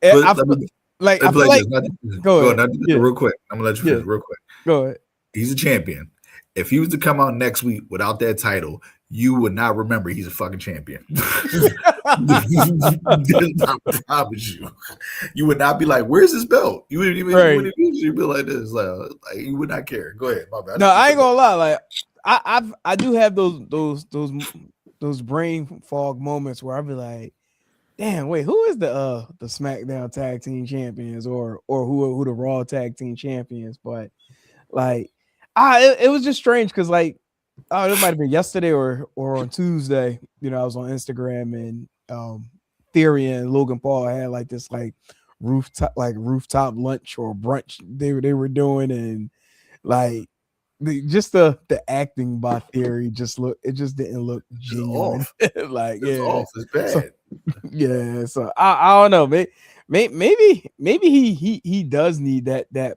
feel like go ahead. Real quick. I'm gonna let you finish real quick. Go ahead. He's a champion. If he was to come out next week without that title, you would not remember he's a fucking champion. I promise you. You would not be like, "Where's his belt?" You wouldn't even you'd be like this. You would not care. Go ahead, my bad. No, I ain't gonna lie. I do have those brain fog moments where I'll be like, "Damn, wait, who is the SmackDown Tag Team Champions or who the Raw Tag Team Champions?" But it was just strange because it might have been yesterday or on Tuesday. I was on Instagram and Theory and Logan Paul had this rooftop lunch or brunch they were doing, and the acting by Theory it just didn't look It's genuine. off. Like It's off. It's bad. So, yeah, so I don't know. Maybe he does need that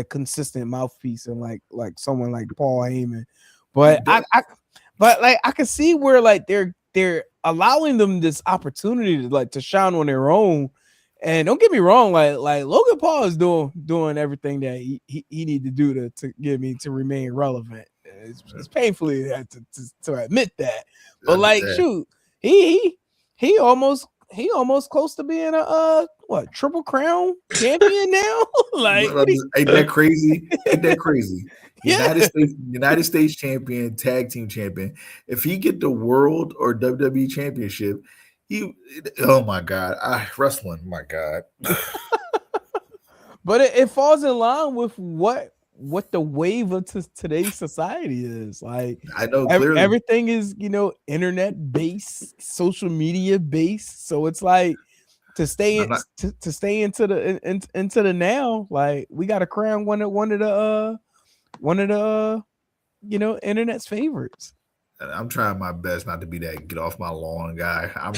consistent mouthpiece and like someone like Paul Heyman. But I can see where like they're allowing them this opportunity to shine on their own. And don't get me wrong, like Logan Paul is doing everything that he need to do to get me to remain relevant. It's painfully to admit that, but like shoot, he almost close to being a Triple Crown champion now. Like, ain't that crazy? Ain't that crazy? Yeah. United States champion, tag team champion. If he get the world or WWE championship, oh my God, wrestling, my God. But it falls in line with what the wave of today's society is. Like, I know clearly everything is internet based, social media based. So it's like to stay into the now. Like, we got to crown one of the internet's favorites. I'm trying my best not to be that get off my lawn guy. I'm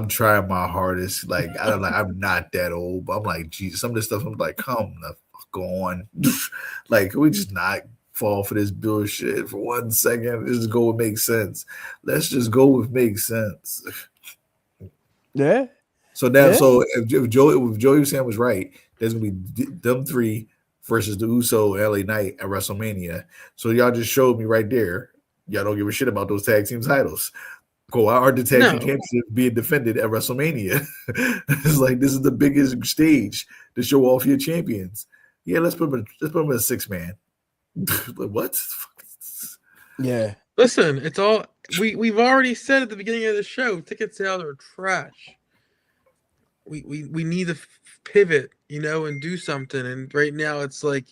trying my hardest. Like, I'm not that old, but I'm like, geez, some of this stuff I'm like, come the fuck on. Like, can we just not fall for this bullshit for 1 second? Just go with make sense. Let's just go with make sense. Yeah. So now, so if Joey Sam was right, there's gonna be them three versus the Uso LA Knight at WrestleMania. So y'all just showed me right there. Y'all don't give a shit about those tag team titles. Why aren't the tag team championships being defended at WrestleMania? It's like, this is the biggest stage to show off your champions. Yeah, let's put them in a 6-man. What? Yeah. Listen, it's all we've already said at the beginning of the show. Ticket sales are trash. We need to pivot, and do something. And right now, it's like,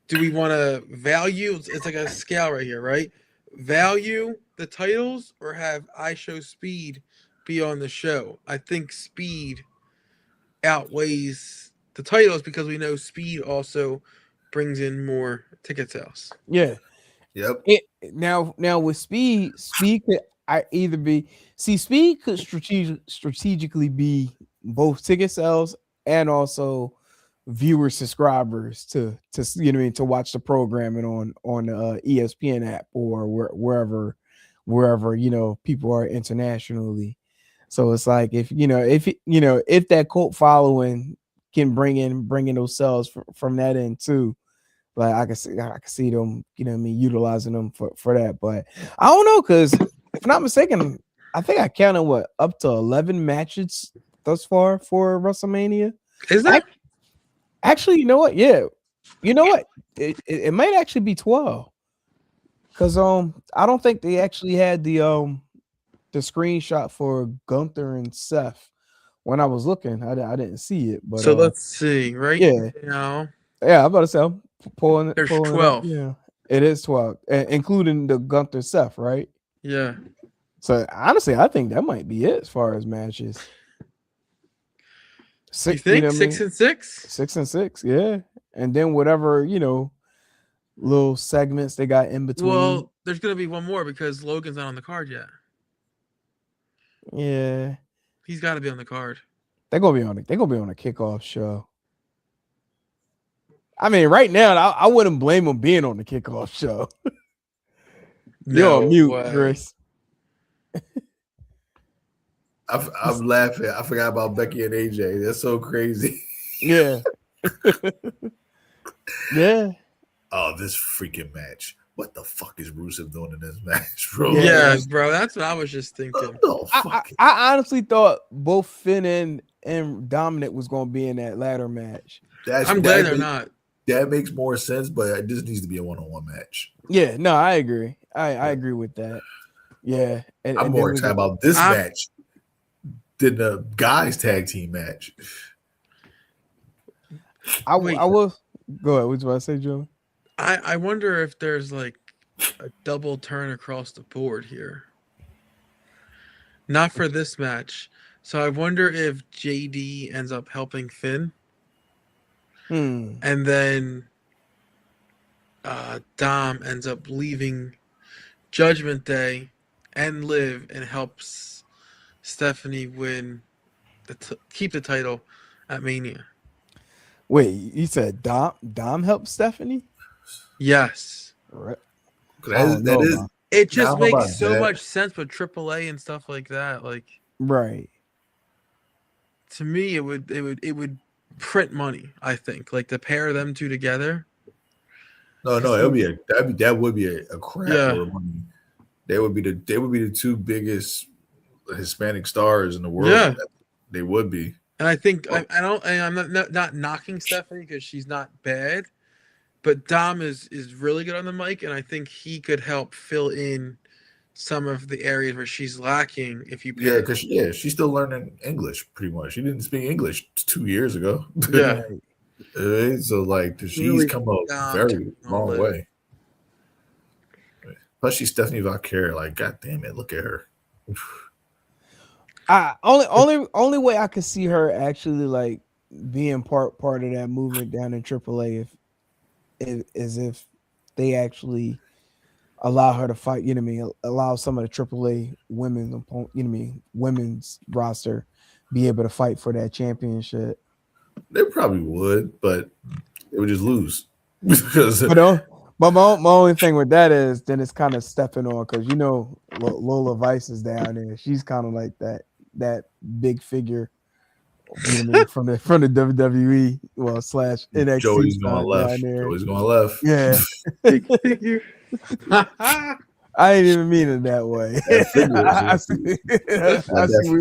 do we want to value? It's like a scale right here, right? Value the titles or have I Show Speed be on the show? I think Speed outweighs the titles because we know Speed also brings in more ticket sales. Yeah. Yep. Now with Speed could either be Speed could strategically be both ticket sales and also viewer subscribers to watch the programming on the ESPN app or wherever people are internationally. So it's like if that cult following can bring in those sales from that end too. Like, I can see them, utilizing them for that. But I don't know, because if I'm not mistaken, I think I counted up to 11 matches thus far for WrestleMania. Is that actually? You know what? Yeah, you know what? It might actually be 12. Because I don't think they actually had the screenshot for Gunther and Seth when I was looking. I didn't see it. But so let's see. Right now, I'm about to say I'm pulling. There's 12. Yeah, it is 12, including the Gunther Seth, right? Yeah. So honestly, I think that might be it as far as matches. You think 6 and 6? 6 and 6, yeah. And then whatever little segments they got in between. Well, there's gonna be one more because Logan's not on the card yet. Yeah, he's got to be on the card. They're gonna be on a kickoff show. I mean, right now, I wouldn't blame them being on the kickoff show. You're on mute, Chris. I'm laughing. I forgot about Becky and AJ. That's so crazy. Yeah. Yeah. Oh, this freaking match. What the fuck is Rusev doing in this match, bro? Yeah, bro. That's what I was just thinking. I honestly thought both Finn and Dominic was going to be in that ladder match. I'm glad they're not. That makes more sense, but this needs to be a one-on-one match. Yeah, no, I agree. I agree with that. Yeah. I'm more excited about this match than the guys tag team match. I will go ahead. What you about to say, Joe? I wonder if there's like a double turn across the board here. Not for this match. So I wonder if JD ends up helping Finn. And then Dom ends up leaving Judgment Day and Liv and helps Stephanie win keep the title at Mania. Wait, you said Dom helped Stephanie? Yes. Right. That is It just I don't know makes about so that. much sense with AAA and stuff like that. Like, right. To me, it would print money. I think, like, to pair them two together. No, that would be a crap load of money. They would be the two biggest Hispanic stars in the world. Yeah, they would be. And I think I'm not knocking Stephanie because she's not bad, but Dom is really good on the mic, and I think he could help fill in some of the areas where she's lacking. If you pair because she's still learning English pretty much. She didn't speak English 2 years ago. Yeah. So like she's really come a very long way. Plus she's Stephanie Valkyrie. Like, god damn it, look at her. Only way I could see her actually like being part of that movement down in AAA if they actually allow her to fight, you know what I mean, allow some of the AAA women, you know what I mean, women's roster be able to fight for that championship. They probably would, but they would just lose. Because but my only thing with that is then it's kind of stepping on because you know Lola Vice is down there. She's kind of like that big figure, you know, from the WWE / NXT. Joey's going left. Joey's going left. Yeah, big figure. I ain't even mean it that way. I see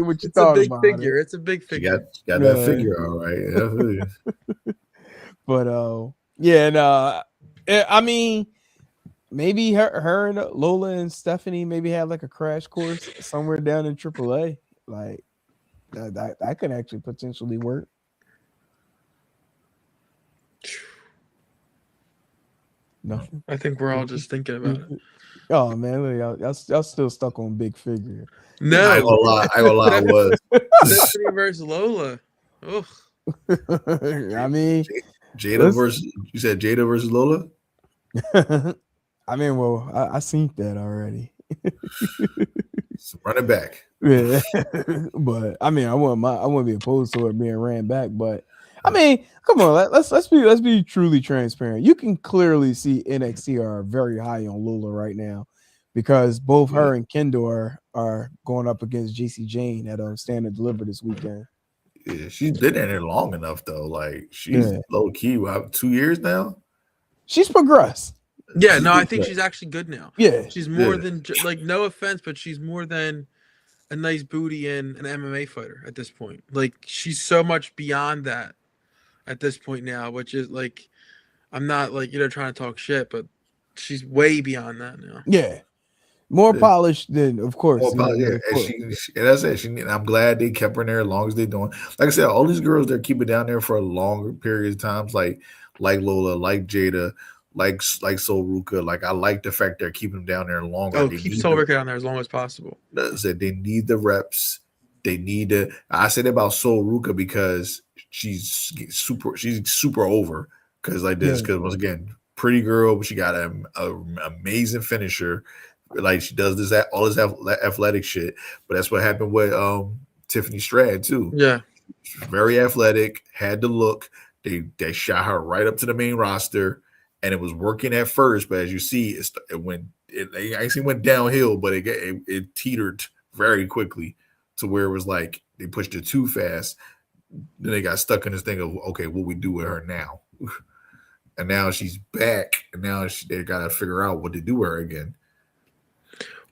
what you're talking about. It's a big figure. She got that figure, all right. But yeah, no. I mean, maybe her and Lola and Stephanie maybe have like a crash course somewhere down in AAA. Like that could actually potentially work. Nothing. I think we're all just thinking about it. Oh man, y'all still stuck on big figure. No, I ain't gonna lie. I was Stephanie versus Lola. Ugh. I mean, Jada versus. You said Jada versus Lola. I mean, well, I seen that already. So run it back. Yeah, but I mean, I wouldn't be opposed to it being ran back. But I mean, come on, let's be truly transparent. You can clearly see NXT are very high on Lola right now because both her and Kendor are going up against JC Jane at Stand and Deliver this weekend. Yeah, she's been in there long enough though. Like she's low key. 2 years now. She's progressed. Yeah, no, I think she's actually good now. Yeah, she's more than like, no offense, but she's more than a nice booty and an MMA fighter at this point. Like, she's so much beyond that at this point now, which is like, I'm not like, trying to talk shit, but she's way beyond that now. Yeah, more polished than, of course. And that's it. I'm glad they kept her in there as long as they're doing. Like I said, all these girls they're keeping down there for a longer period of times, like Lola, like Jada, like Sol Ruka. Like, I like the fact they're keeping them down there longer. Oh, keep Sol Ruka down there as long as possible. Said they need the reps. They need to. I said about Sol Ruka because she's super over because because once again, pretty girl, but she got an amazing finisher. Like, she does all this athletic shit, but that's what happened with Tiffany Stratton too. Yeah, very athletic, had the look. They shot her right up to the main roster, and it was working at first. But as you see, it actually went downhill, but it teetered very quickly to where it was like they pushed it too fast. Then they got stuck in this thing of, okay, what we do with her now? And now she's back, and now they got to figure out what to do with her again.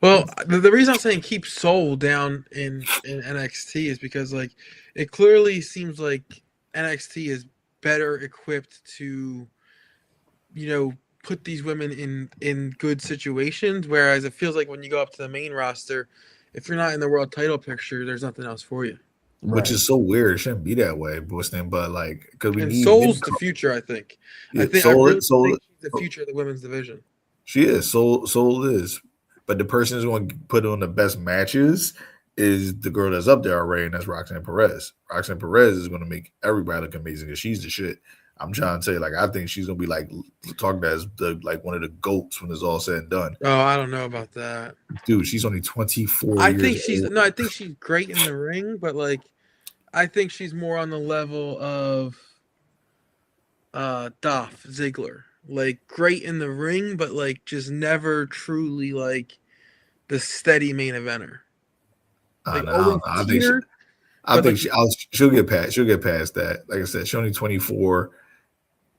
Well, the reason I'm saying keep Sol down in NXT is because, like, it clearly seems like NXT is better equipped to, put these women in good situations, whereas it feels like when you go up to the main roster, if you're not in the world title picture, there's nothing else for you. Right. Which is so weird. It shouldn't be that way, Boston. But like, because we need Sol's the future, I think. Yeah, I think she's the future of the women's division. She is. Sol is. But the person who's going to put on the best matches is the girl that's up there already, and that's Roxanne Perez. Roxanne Perez is going to make everybody look amazing because she's the shit. I'm trying to say, like, I think she's gonna be like talked as one of the GOATs when it's all said and done. Oh, I don't know about that, dude. She's only 24 I years think she's old. no, I think she's great in the ring, but like, I think she's more on the level of Dolph Ziggler. Like great in the ring, but like just never truly like the steady main eventer. I Like know. always I think teetered. she'll get past. She'll get past that. Like I said, she's only 24,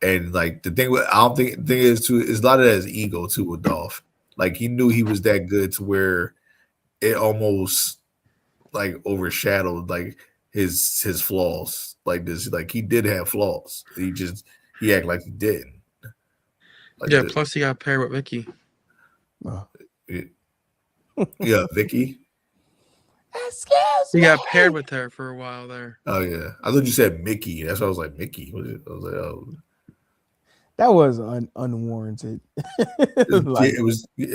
and like the thing with I don't think the thing is too is a lot of that is ego too with Dolph. Like he knew he was that good to where it almost like overshadowed like his flaws. Like this, like he did have flaws. He acted like he didn't. Like yeah. Plus, he got paired with Vicky. Oh. Yeah, Vicky. He got paired with her for a while there. Oh yeah, I thought you said Mickey. That's why I was like Mickey. I was like, oh, that was unwarranted. like, it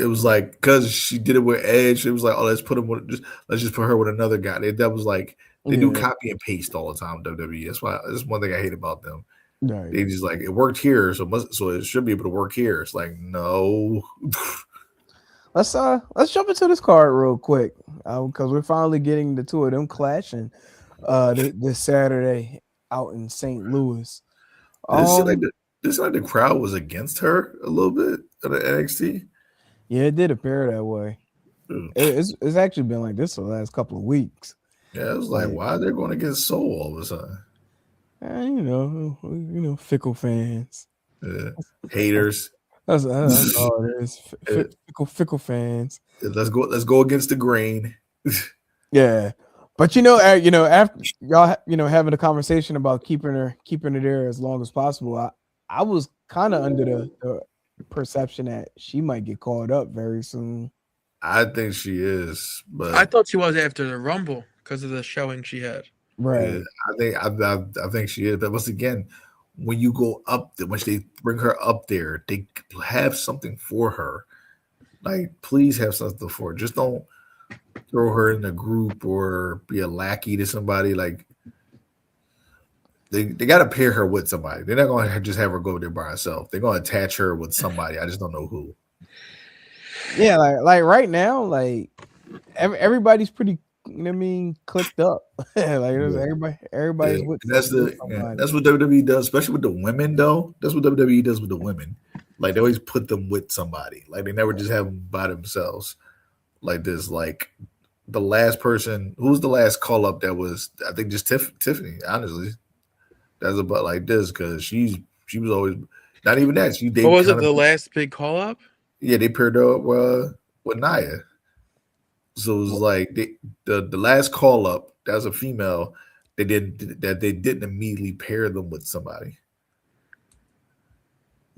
was like because she did it with Edge. It was like, oh, let's just put her with another guy. That was like they do copy and paste all the time. WWE. That's one thing I hate about them. Right. They just like it worked here, so it should be able to work here. It's like no. Let's jump into this card real quick because we're finally getting the two of them clashing this Saturday out in St. Louis. This like the crowd was against her a little bit at the NXT. Yeah, it did appear that way. It's actually been like this for the last couple of weeks. Yeah, it was like why they're going against Soul all of a sudden. You know, fickle fans, haters. That's all it is. Fickle fans. Let's go against the grain. Yeah, but after y'all, having a conversation about keeping her there as long as possible, I was kind of under the perception that she might get called up very soon. I think she is, but I thought she was after the Rumble because of the showing she had. Right. Yeah, I think she is, but once again, when you go up, when they bring her up there, they have something for her. Like, please have something for her. Just don't throw her in a group or be a lackey to somebody. Like, they got to pair her with somebody. They're not going to just have her go there by herself. They're going to attach her with somebody. I just don't know who. Yeah, like right now, like everybody's pretty. Clicked up. Everybody's with. That's what WWE does, especially with the women. Though that's what WWE does with the women. Like they always put them with somebody. Like they never just have them by themselves. Like this. Like the last person, who's the last call up? That was I think just Tiffany. Honestly, that's about like this because she was always not even that. What was it? The last big call up? Yeah, they paired her up with Nia. So it was like the last call up, that was a female. They didn't immediately pair them with somebody.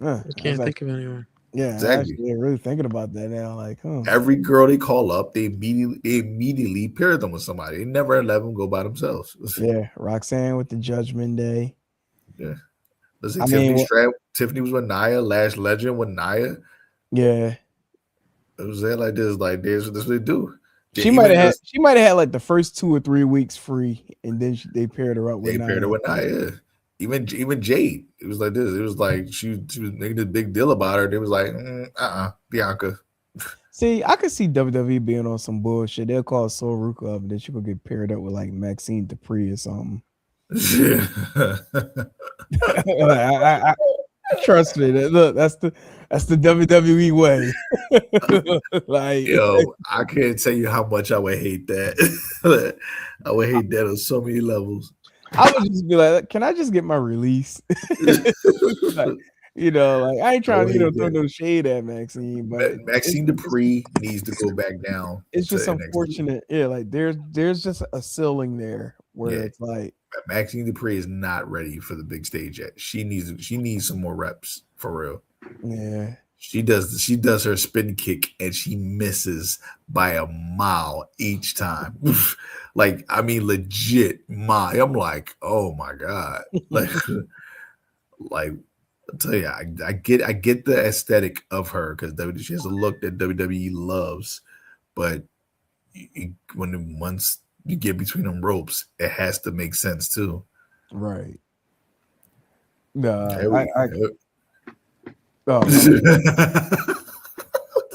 I can't think of anyone. Yeah, exactly. I'm really thinking about that now. Like, every girl they call up, they immediately pair them with somebody. They never let them go by themselves. Yeah, Roxanne with the Judgment Day. Yeah, Tiffany was with Nia. Lash Legend with Nia. Yeah, it was there like this. Like this what they do. She might have had like the first 2 or 3 weeks free, and then they paired her up with Nia. They paired her with Nia. Even Jade. It was like this. It was like she was making a big deal about her. They was like, Bianca. See, I could see WWE being on some bullshit. They'll call Sol Ruka up, and then she could get paired up with like Maxine Dupree or something. I trust me. Look, that's the WWE way. Like, yo, I can't tell you how much I would hate that. I would hate that on so many levels. I would just be like, can I just get my release? Like, I ain't trying to throw no shade at Maxine, but Maxine Dupree needs to go back down. It's just unfortunate. Yeah, like there's just a ceiling there where it's like Maxine Dupree is not ready for the big stage yet. She needs some more reps for real. Yeah. She does her spin kick and she misses by a mile each time. Like, I mean, legit mile. I'm like, oh my God. Like I'll tell you, I get the aesthetic of her because she has a look that WWE loves, but once you get between them ropes, it has to make sense too. Right. No, oh, to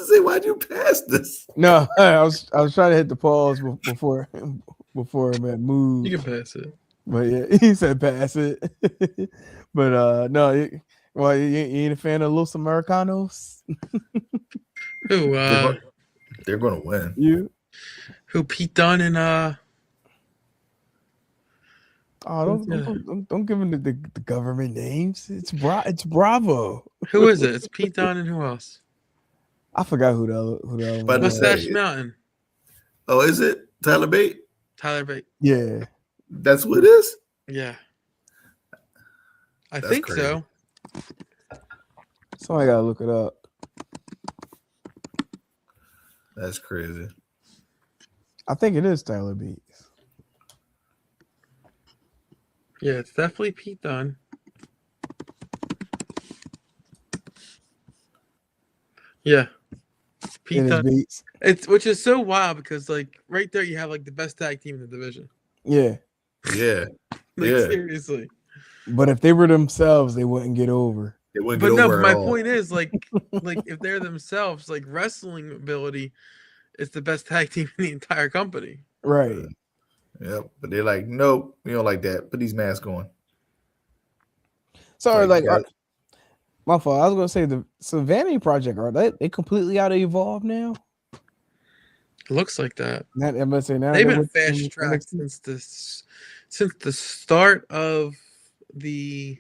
say, why'd you pass this? no, I was trying to hit the pause before man moved. You can pass it. But yeah, he said pass it. But no, you ain't a fan of Los Americanos? Who they're gonna win. You? Who Pete Dunne and Oh, don't give him the government names. It's Bravo. who is it? It's Pete Dunne and who else? I forgot who the But Mustache Mountain. Oh, is it Tyler Bate? Tyler Bate. Yeah. That's what it is? Yeah. I That's think crazy. so. Somebody gotta look it up. That's crazy. I think it is Tyler Bates. Yeah, it's definitely Pete Dunne. Yeah. Pete Dunne. Bates. Which is so wild because like right there you have like the best tag team in the division. Yeah. Yeah. Like, Yeah. seriously. But if they were themselves, they wouldn't get over. It wouldn't But get no, over my at all. point is like if they're themselves, like wrestling ability is the best tag team in the entire company. Right. Yep. But they're like, nope, we don't like that. Put these masks on. Sorry, Like, my fault. I was gonna say the Vanity Project are they completely out of Evolve now? It looks like that. Not I'm gonna say now They've they're been with fast tracked since the start of the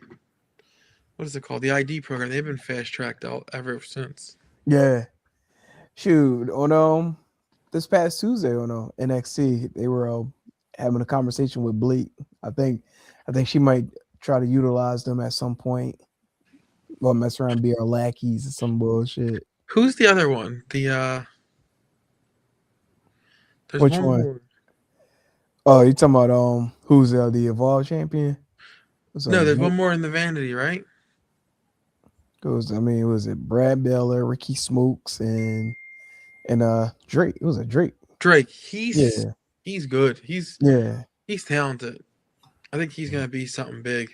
what is it called? The ID program. They've been fast tracked out ever since. Yeah. Shoot, this past Tuesday on NXT, they were having a conversation with Bleak. I think she might try to utilize them at some point. Or mess around and be our lackeys or some bullshit. Who's the other one? There's Which one? more. Oh, you talking about who's the Evolve champion? No, there's one more in the Vanity, right? Was it Brad Baylor, Ricky Smokes, and Drake? It was a Drake. Drake. He's good. He's talented. I think he's gonna be something big.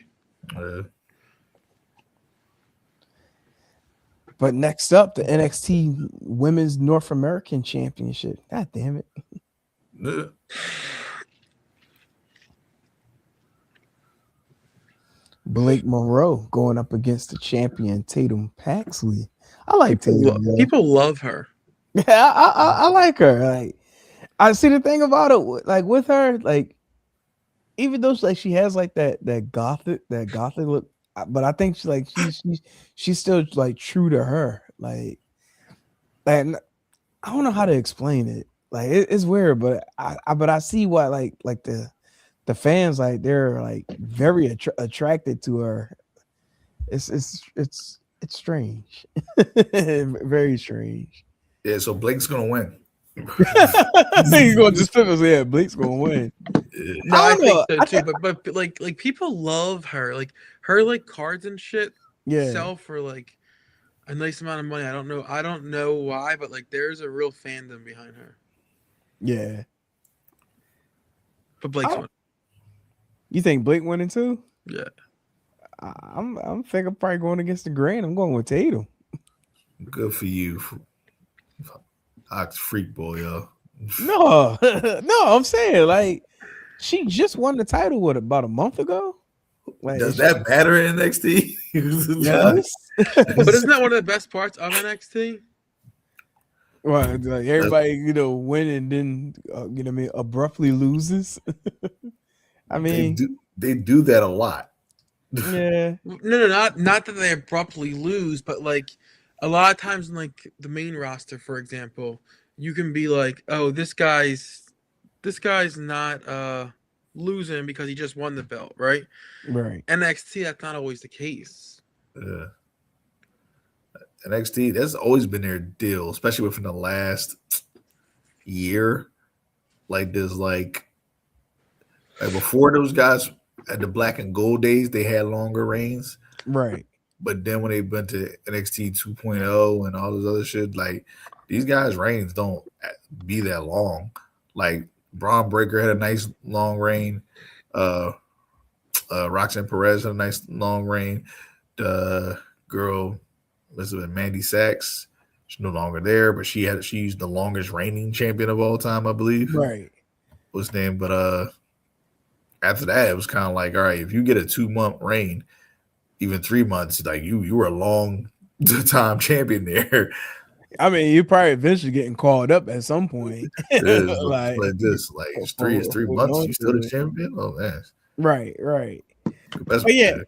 But next up, the NXT Women's North American Championship. God damn it. Yeah. Blake Monroe going up against the champion Tatum Paxley. I like Tatum. People love her. Yeah, I like her. Like, I see the thing about it, like with her, like even though she has like that gothic look, but I think she's still like true to her. Like, and I don't know how to explain it. Like it's weird, but I see why like the fans like they're like very attracted to her. It's strange, very strange. Yeah, so Blake's gonna win. He's going to just flip us. Yeah, Blake's gonna win. No, I think so too. But like people love her. Like her like cards and shit. Yeah, sell for like a nice amount of money. I don't know why, but like there's a real fandom behind her. Yeah. But Blake's winning. You think Blake winning too? Yeah. I'm thinking probably going against the grain. I'm going with Tatum. Good for you. Ox freak boy, yo. No, I'm saying like she just won the title about a month ago. Like, does that matter in NXT? Yes. But isn't that one of the best parts of NXT? Right, like everybody, win and then abruptly loses. I mean, they do that a lot. Yeah. No, not that they abruptly lose, but like a lot of times in like the main roster, for example, you can be like, oh, this guy's not losing because he just won the belt, right? Right. NXT, that's not always the case. Yeah. NXT, that's always been their deal, especially within the last year. Like there's like before those guys at the black and gold days, they had longer reigns. Right. But then when they went to NXT 2.0 and all this other shit, like these guys' reigns don't be that long. Like Braun Breaker had a nice long reign. Roxanne Perez had a nice long reign. The girl, Elizabeth Mandy Sachs, she's no longer there, but she's the longest reigning champion of all time, I believe. Right. What's name? But after that, it was kind of like, all right, if you get a 2-month reign, even 3 months, like you were a long time champion there. I mean, you're probably eventually getting called up at some point. like 3 months, you still the champion? Oh man. Right. But yeah,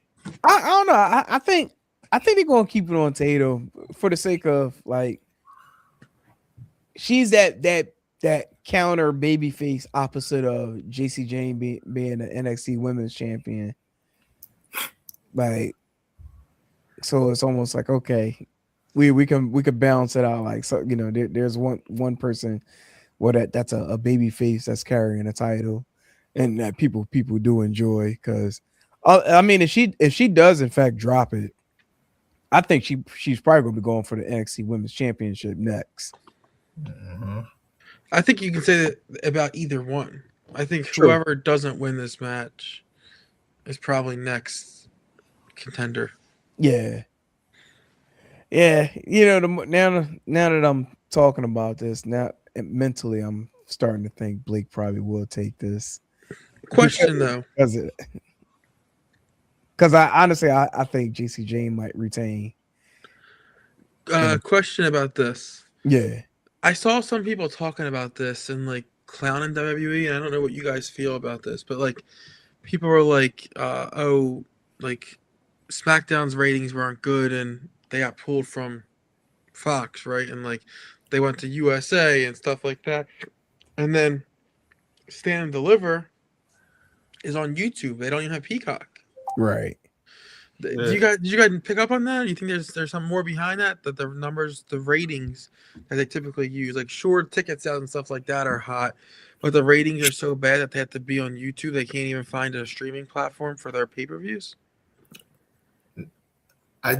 I don't know. I think they're gonna keep it on Tato for the sake of like she's that counter babyface opposite of JC Jane being the NXT Women's Champion. Like, so it's almost like okay, we can balance it out. Like, so there's one person, that's a baby face that's carrying a title, and that people do enjoy because, I mean, if she does in fact drop it, I think she's probably gonna be going for the NXT Women's Championship next. Mm-hmm. I think you can say that about either one. I think whoever doesn't win this match is probably next contender. Yeah. Now that I'm talking about this, now mentally I'm starting to think Blake probably will take this. Question though, because I honestly I think JC Jane might retain. Question about this. Yeah. I saw some people talking about this and like clowning WWE, and I don't know what you guys feel about this, but like people were like, like SmackDown's ratings weren't good and they got pulled from Fox, right? And like they went to USA and stuff like that. And then Stand and Deliver is on YouTube. They don't even have Peacock. Right. Did you guys pick up on that? Do you think there's something more behind that? That the numbers, the ratings that they typically use, like sure, ticket sales and stuff like that are hot, but the ratings are so bad that they have to be on YouTube. They can't even find a streaming platform for their pay-per-views. I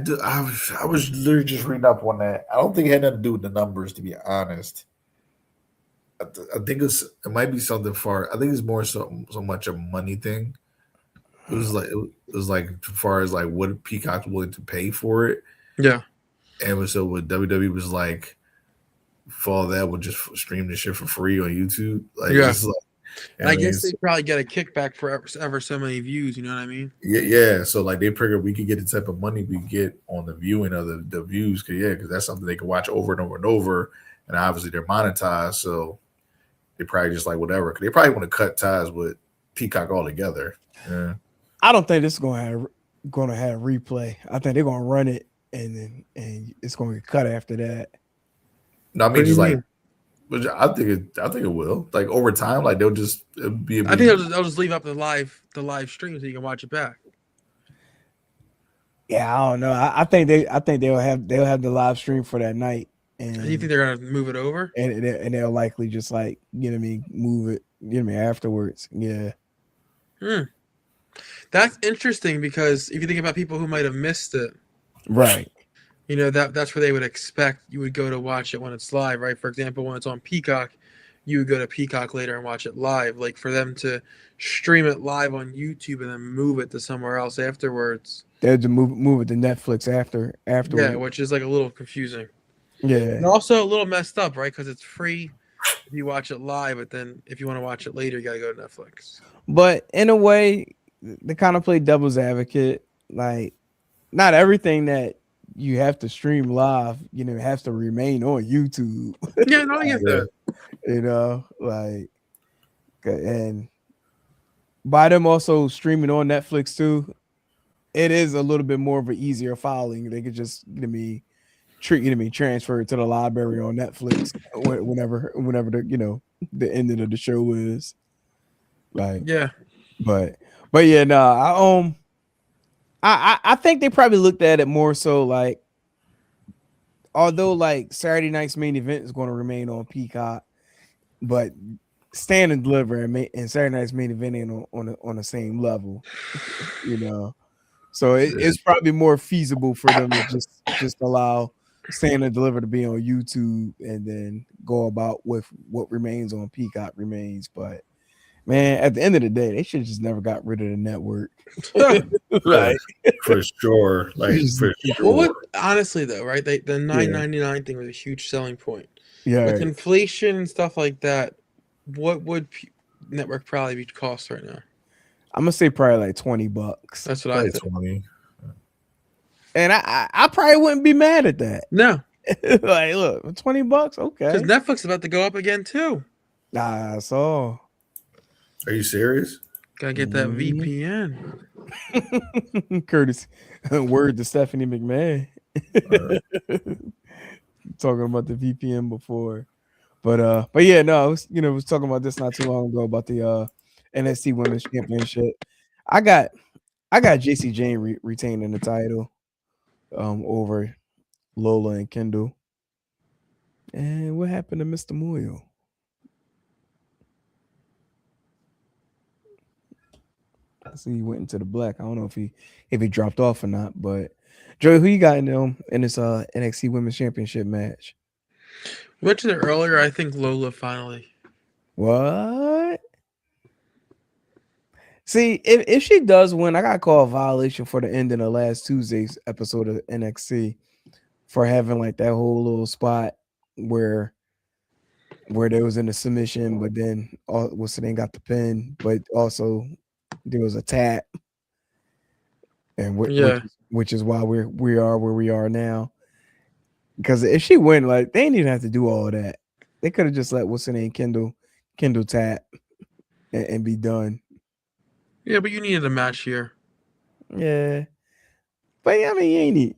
was literally just reading up on that. I don't think it had nothing to do with the numbers, to be honest. I think it might be something far. I think it's more so much a money thing. It was like as far as like what Peacock's willing to pay for it. Yeah. And so what WWE was like, for all that, we'll just stream this shit for free on YouTube. Like, yeah. And I guess they probably get a kickback for ever so many views. You know what I mean? Yeah. So like they figured we could get the type of money we get on the viewing of the views. Because that's something they can watch over and over and over. And obviously they're monetized, so they probably just like whatever. Because they probably want to cut ties with Peacock altogether. Yeah. I don't think this is going to have replay. I think they're going to run it and it's going to get cut after that. No, I mean just like, I think it will. Like over time, like they'll just be. I think they'll just leave up the live stream so you can watch it back. Yeah, I don't know. I think they'll have the live stream for that night. And you think they're gonna move it over? And they'll likely just like move it afterwards. Yeah. That's interesting because if you think about people who might have missed it, right? That's where they would expect you would go to watch it when it's live, right? For example, when it's on Peacock, you would go to Peacock later and watch it live. Like for them to stream it live on YouTube and then move it to somewhere else afterwards. They had to move it to Netflix after. Yeah, which is like a little confusing. Yeah, and also a little messed up, right? Because it's free if you watch it live, but then if you want to watch it later, you got to go to Netflix. But in a way, they kind of play devil's advocate. Like, not everything that you have to stream live, has to remain on YouTube. Yeah, no, I get that. And by them also streaming on Netflix too, it is a little bit more of an easier following. They could just transfer it to the library on Netflix whenever the ending of the show is. Like, yeah, but yeah, no, I think they probably looked at it more so like, although like Saturday night's main event is going to remain on Peacock, but Stand and Deliver and Saturday night's main event ain't on the same level, So it's probably more feasible for them to just allow Stand and Deliver to be on YouTube and then go about with what remains on Peacock remains. But Man, at the end of the day, they should have just never got rid of the network. For sure. Like for sure. Well, honestly though, right? The $9.99 thing was a huge selling point. Yeah. With inflation and stuff like that, what would network probably be cost right now? I'm gonna say probably like $20. That's what I think. 20. And I probably wouldn't be mad at that. No. Like, look, $20, okay. Because Netflix is about to go up again too. Nah, so. Are you serious? Gotta get that VPN. Curtis, word to Stephanie McMahon. Talking about the VPN before. But yeah, no, I was talking about this not too long ago about the NXT Women's Championship. I got JC Jane retaining the title over Lola and Kendall. And what happened to Mr. Moyo? I see he went into the black. I don't know if he dropped off or not, but Joey, who you got in this NXT Women's Championship match? You mentioned it earlier. I think Lola finally. What? See, if she does win, I gotta call a violation for the ending of last Tuesday's episode of NXT for having like that whole little spot where there was in a submission, but then what's the name got the pin, but also there was a tap, and which is why we are where we are now. Because if she win, like they didn't even have to do all of that. They could have just let what's the name Kendall tap and be done. Yeah, but you needed a match here. Yeah, but I mean, you ain't need.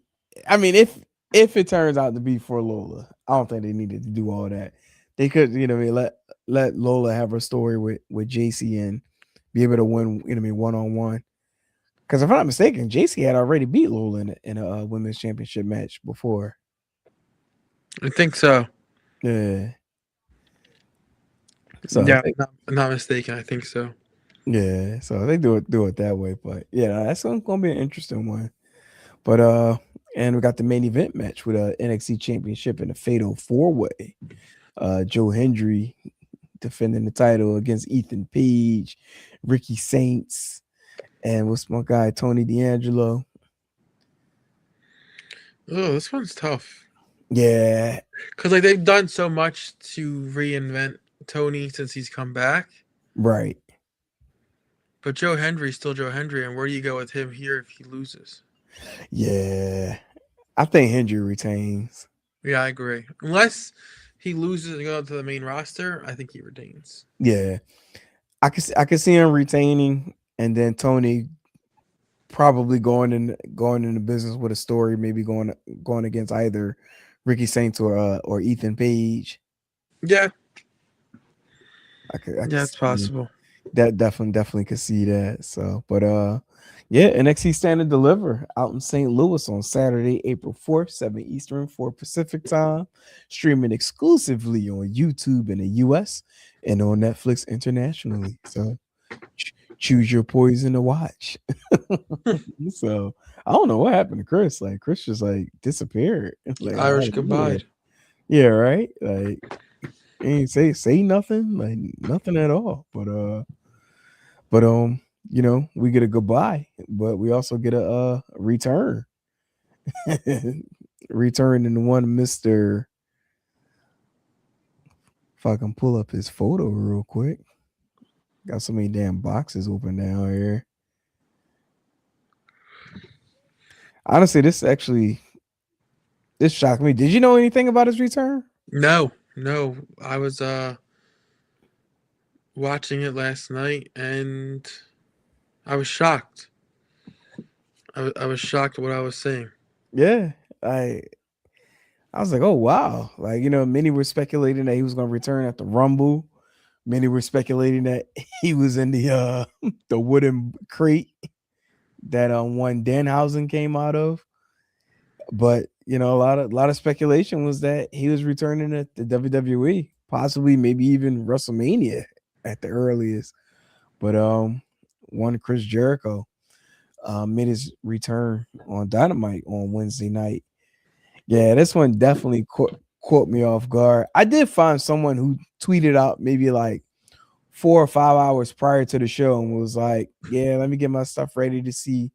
I mean, if it turns out to be for Lola, I don't think they needed to do all that. They could, let Lola have her story with JC and be able to win, one-on-one. Because if I'm not mistaken, JC had already beat Lola in a women's championship match before. I think so. Yeah. So yeah, not mistaken. I think so. Yeah, so they do it that way, but yeah, that's gonna be an interesting one. But and we got the main event match with a NXT Championship in a fatal 4-way. Joe Hendry defending the title against Ethan Page, Ricky Saints, and what's my guy Tony D'Angelo. Oh, this one's tough. Yeah, because like they've done so much to reinvent Tony since he's come back. Right. But Joe Hendry's still Joe Hendry, and where do you go with him here if he loses? Yeah, I think Hendry retains. Yeah, I agree. Unless he loses and goes to the main roster, I think he retains. Yeah, I can see him retaining, and then Tony probably going into business with a story, maybe going against either Ricky Saints or Ethan Page. Yeah, yeah, it's possible. That definitely could see that. So, but yeah, NXT Stand and Deliver out in St. Louis on Saturday, April 4th, 7 Eastern, 4 Pacific time, streaming exclusively on YouTube in the US and on Netflix internationally. So choose your poison to watch. So I don't know what happened to Chris. Like Chris just like disappeared. Like Irish goodbye. Yeah, right. Like he ain't say nothing, like nothing at all. But we get a goodbye, but we also get a return. Return in one Mr. If I can pull up his photo real quick. Got so many damn boxes open down here. Honestly, this shocked me. Did you know anything about his return? No. I was watching it last night and I was shocked. I was shocked at what I was seeing. Yeah. I was like, oh wow. Like, many were speculating that he was gonna return at the Rumble. Many were speculating that he was in the wooden crate that one Danhausen came out of. But a lot of speculation was that he was returning at the WWE, possibly maybe even WrestleMania at the earliest. But one Chris Jericho made his return on Dynamite on Wednesday night. Yeah, this one definitely caught me off guard. I did find someone who tweeted out maybe like 4 or 5 hours prior to the show and was like, "Yeah, let me get my stuff ready to see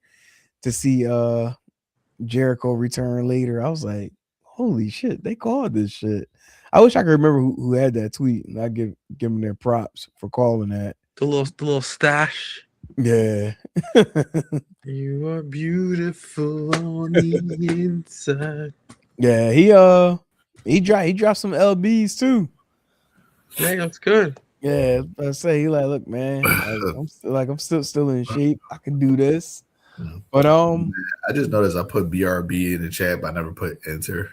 Jericho return later." I was like, "Holy shit, they called this shit." I wish I could remember who had that tweet, and I give them their props for calling that. The little stash. Yeah. You are beautiful on the inside. Yeah, he dropped some LBs too. Yeah, that's good. Yeah, I say he like, look, man, I'm still in shape. I can do this. But I just noticed I put BRB in the chat, but I never put enter.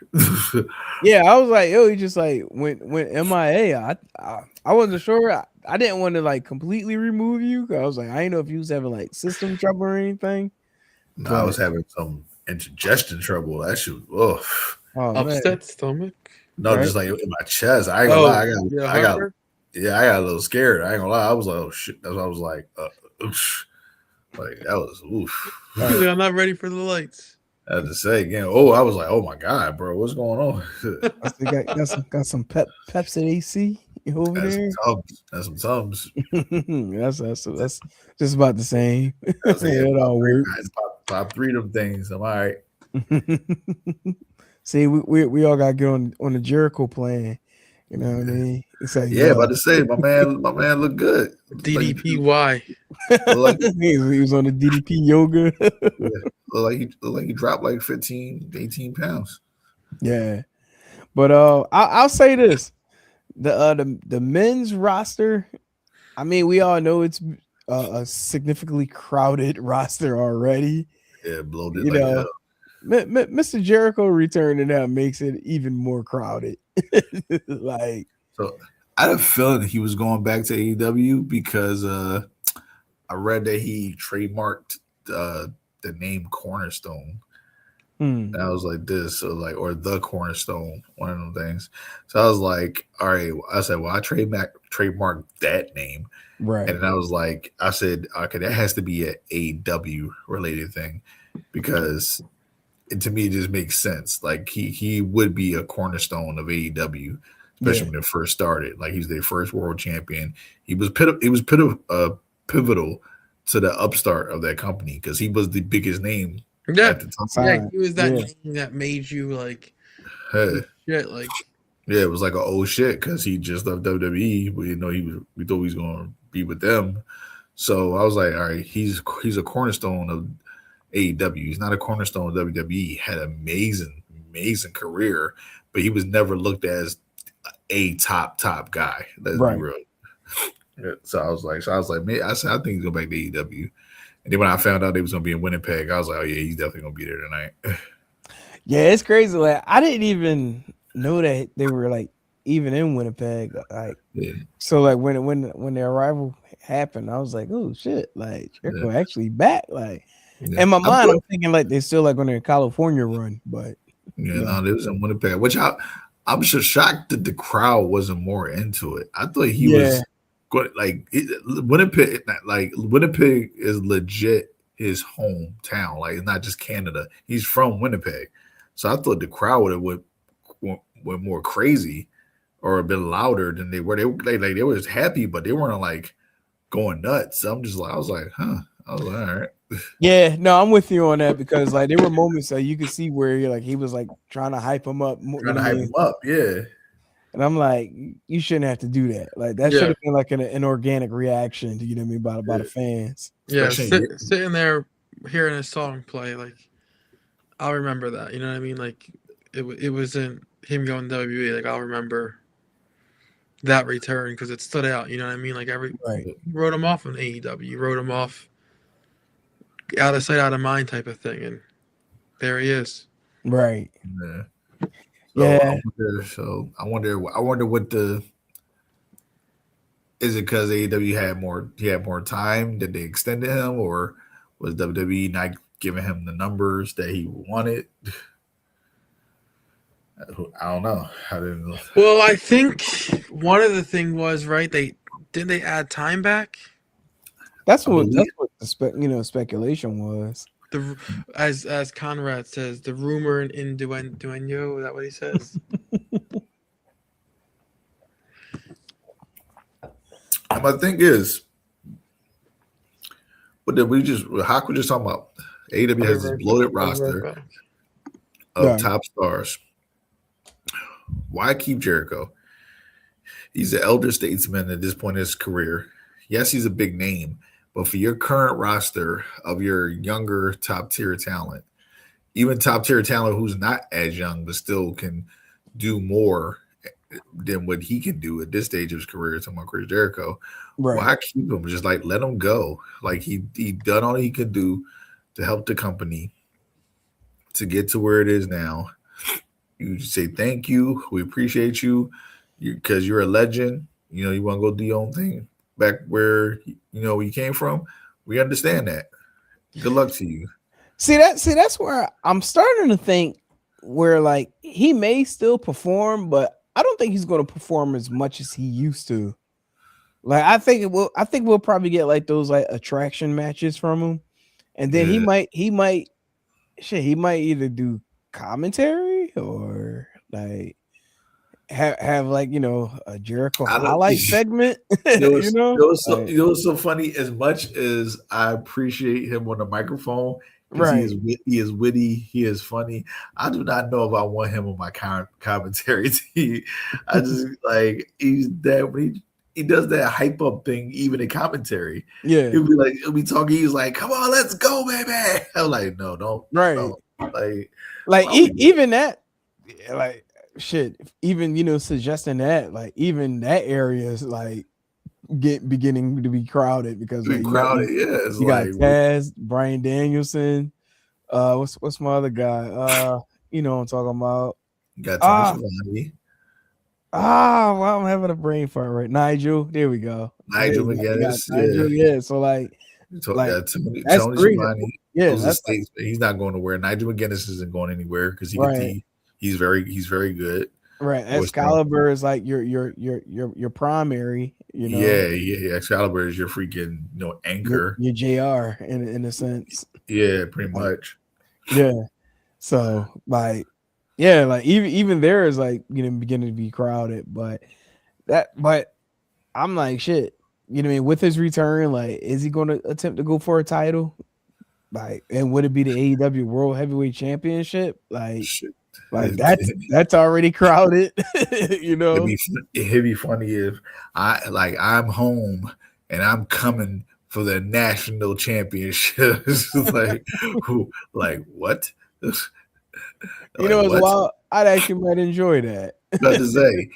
yeah, I was like, yo, he just like went MIA. I wasn't sure. I didn't want to like completely remove you. I was like, I didn't know if you was having like system trouble or anything. No, I was having some indigestion trouble. That shit, oh Upset stomach. no, right? just like in my chest. I ain't gonna lie. I got a little scared. I ain't gonna lie. I was like, oh shit. That's what I was like, like that was oof. I'm not ready for the lights. I had to say again. Oh, I was like, oh my god, bro, what's going on? got some peps at AC over there. That's some Tums. that's just about the same. It all works. Pop 3 of them things. I'm all right. See, we all gotta get on the Jericho plan. You know what I mean? It's like, yeah, about to say my man looked good. DDPY. He was on the DDP yoga. Look like he dropped like 15, 18 pounds. Yeah, but I'll say this: the men's roster. I mean, we all know it's a significantly crowded roster already. Yeah, bloated. You know, Mr. Jericho returning now makes it even more crowded. Like, so I had a feeling that he was going back to AEW because I read that he trademarked the name Cornerstone. And I was like, or the Cornerstone, one of them things. So I was like, all right. I said, well, I trademarked that name. right. And then I said, okay, that has to be an AEW related thing because to me, it just makes sense. Like he would be a cornerstone of AEW, especially when it first started. Like he's their first world champion. He was pivotal to the upstart of that company because he was the biggest name at the time. Yeah, he was that name that made you like shit. Like it was like oh shit because he just left WWE. We we thought he was going to be with them. So I was like, all right, he's a cornerstone of AEW. He's not a cornerstone of WWE. He had an amazing career, but he was never looked as a top guy. Let's be real. So I was like, man, I think he's going back to AEW. And then when I found out they was gonna be in Winnipeg, I was like, oh yeah, he's definitely gonna be there tonight. Yeah, it's crazy. Like I didn't even know that they were like even in Winnipeg. Like so, like when their arrival happened, I was like, oh shit, like Jericho actually back. Like in my mind, I'm thinking like they still like on their California run, but no, they was in Winnipeg, which I'm just shocked that the crowd wasn't more into it. I thought he was. Winnipeg is legit his hometown. Like it's not just Canada. He's from Winnipeg, so I thought the crowd would have went more crazy or a bit louder than they were. They were just happy, but they weren't like going nuts. So I'm just like, I was like, all right. Yeah, no, I'm with you on that because like there were moments that you could see where he was like trying to hype him up, yeah. And I'm like, you shouldn't have to do that. Like that should have been like an organic reaction to by the fans. Yeah, sitting there hearing a song play, like I'll remember that. You know what I mean? Like it wasn't him going to WWE. Like I'll remember that return because it stood out. You know what I mean? Like you wrote him off on AEW. You wrote him off out of sight, out of mind type of thing, and there he is. Right. Yeah. I wonder what is it because AEW had more time that they extended him, or was WWE not giving him the numbers that he wanted? I don't know. I didn't know. Well, I think one of the thing was they add time back. That's what the speculation was. As Conrad says, the rumor and innuendo. Is that what he says? I my thing is, what did we just? Hawk was just talking about. AEW has this bloated roster of top stars. Why keep Jericho? He's an elder statesman at this point in his career. Yes, he's a big name, but for your current roster of your younger top tier talent, even top tier talent who's not as young but still can do more than what he can do at this stage of his career, talking about Chris Jericho, why keep him? Just like let him go. Like he done all he could do to help the company to get to where it is now. You say thank you, we appreciate you, because you're a legend. You know, you want to go do your own thing back where you came from. We understand that. Good luck to you. See that's where I'm starting to think where like he may still perform, but I don't think he's going to perform as much as he used to. Like I think we'll probably get like those like attraction matches from him, and then he might either do commentary or like have like a Jericho highlight segment. It was so funny. As much as I appreciate him on the microphone. Right, he is witty. He is funny. I do not know if I want him on my commentary team. I just like he's that when he does that hype up thing, even in commentary. Yeah, he'll be talking. He's like, "Come on, let's go, baby." I'm like, "No, don't." Right, no. Even that, like shit. Even suggesting that, like even that area is like beginning to be crowded because you got Taz, Bryan Danielson, what's my other guy? What I'm talking about. You got Tony Schiavone. Well, I'm having a brain fart right. Nigel, there we go. Nigel McGuinness, yeah. So like Tony Schiavone. Yeah, he's not going nowhere. Nigel McGuinness isn't going anywhere because he's very good. Right, Excalibur is like your primary, Yeah. Excalibur is your freaking anchor. Your JR in a sense. Yeah, pretty much. Yeah. So like even there is like beginning to be crowded, but I'm like shit. You know what I mean? With his return, like, is he going to attempt to go for a title? Like, and would it be the AEW World Heavyweight Championship? Like. Shit. Like that's already crowded, It'd be funny if I'm home and I'm coming for the national championship. Like what? As well, I'd actually might enjoy that. About to say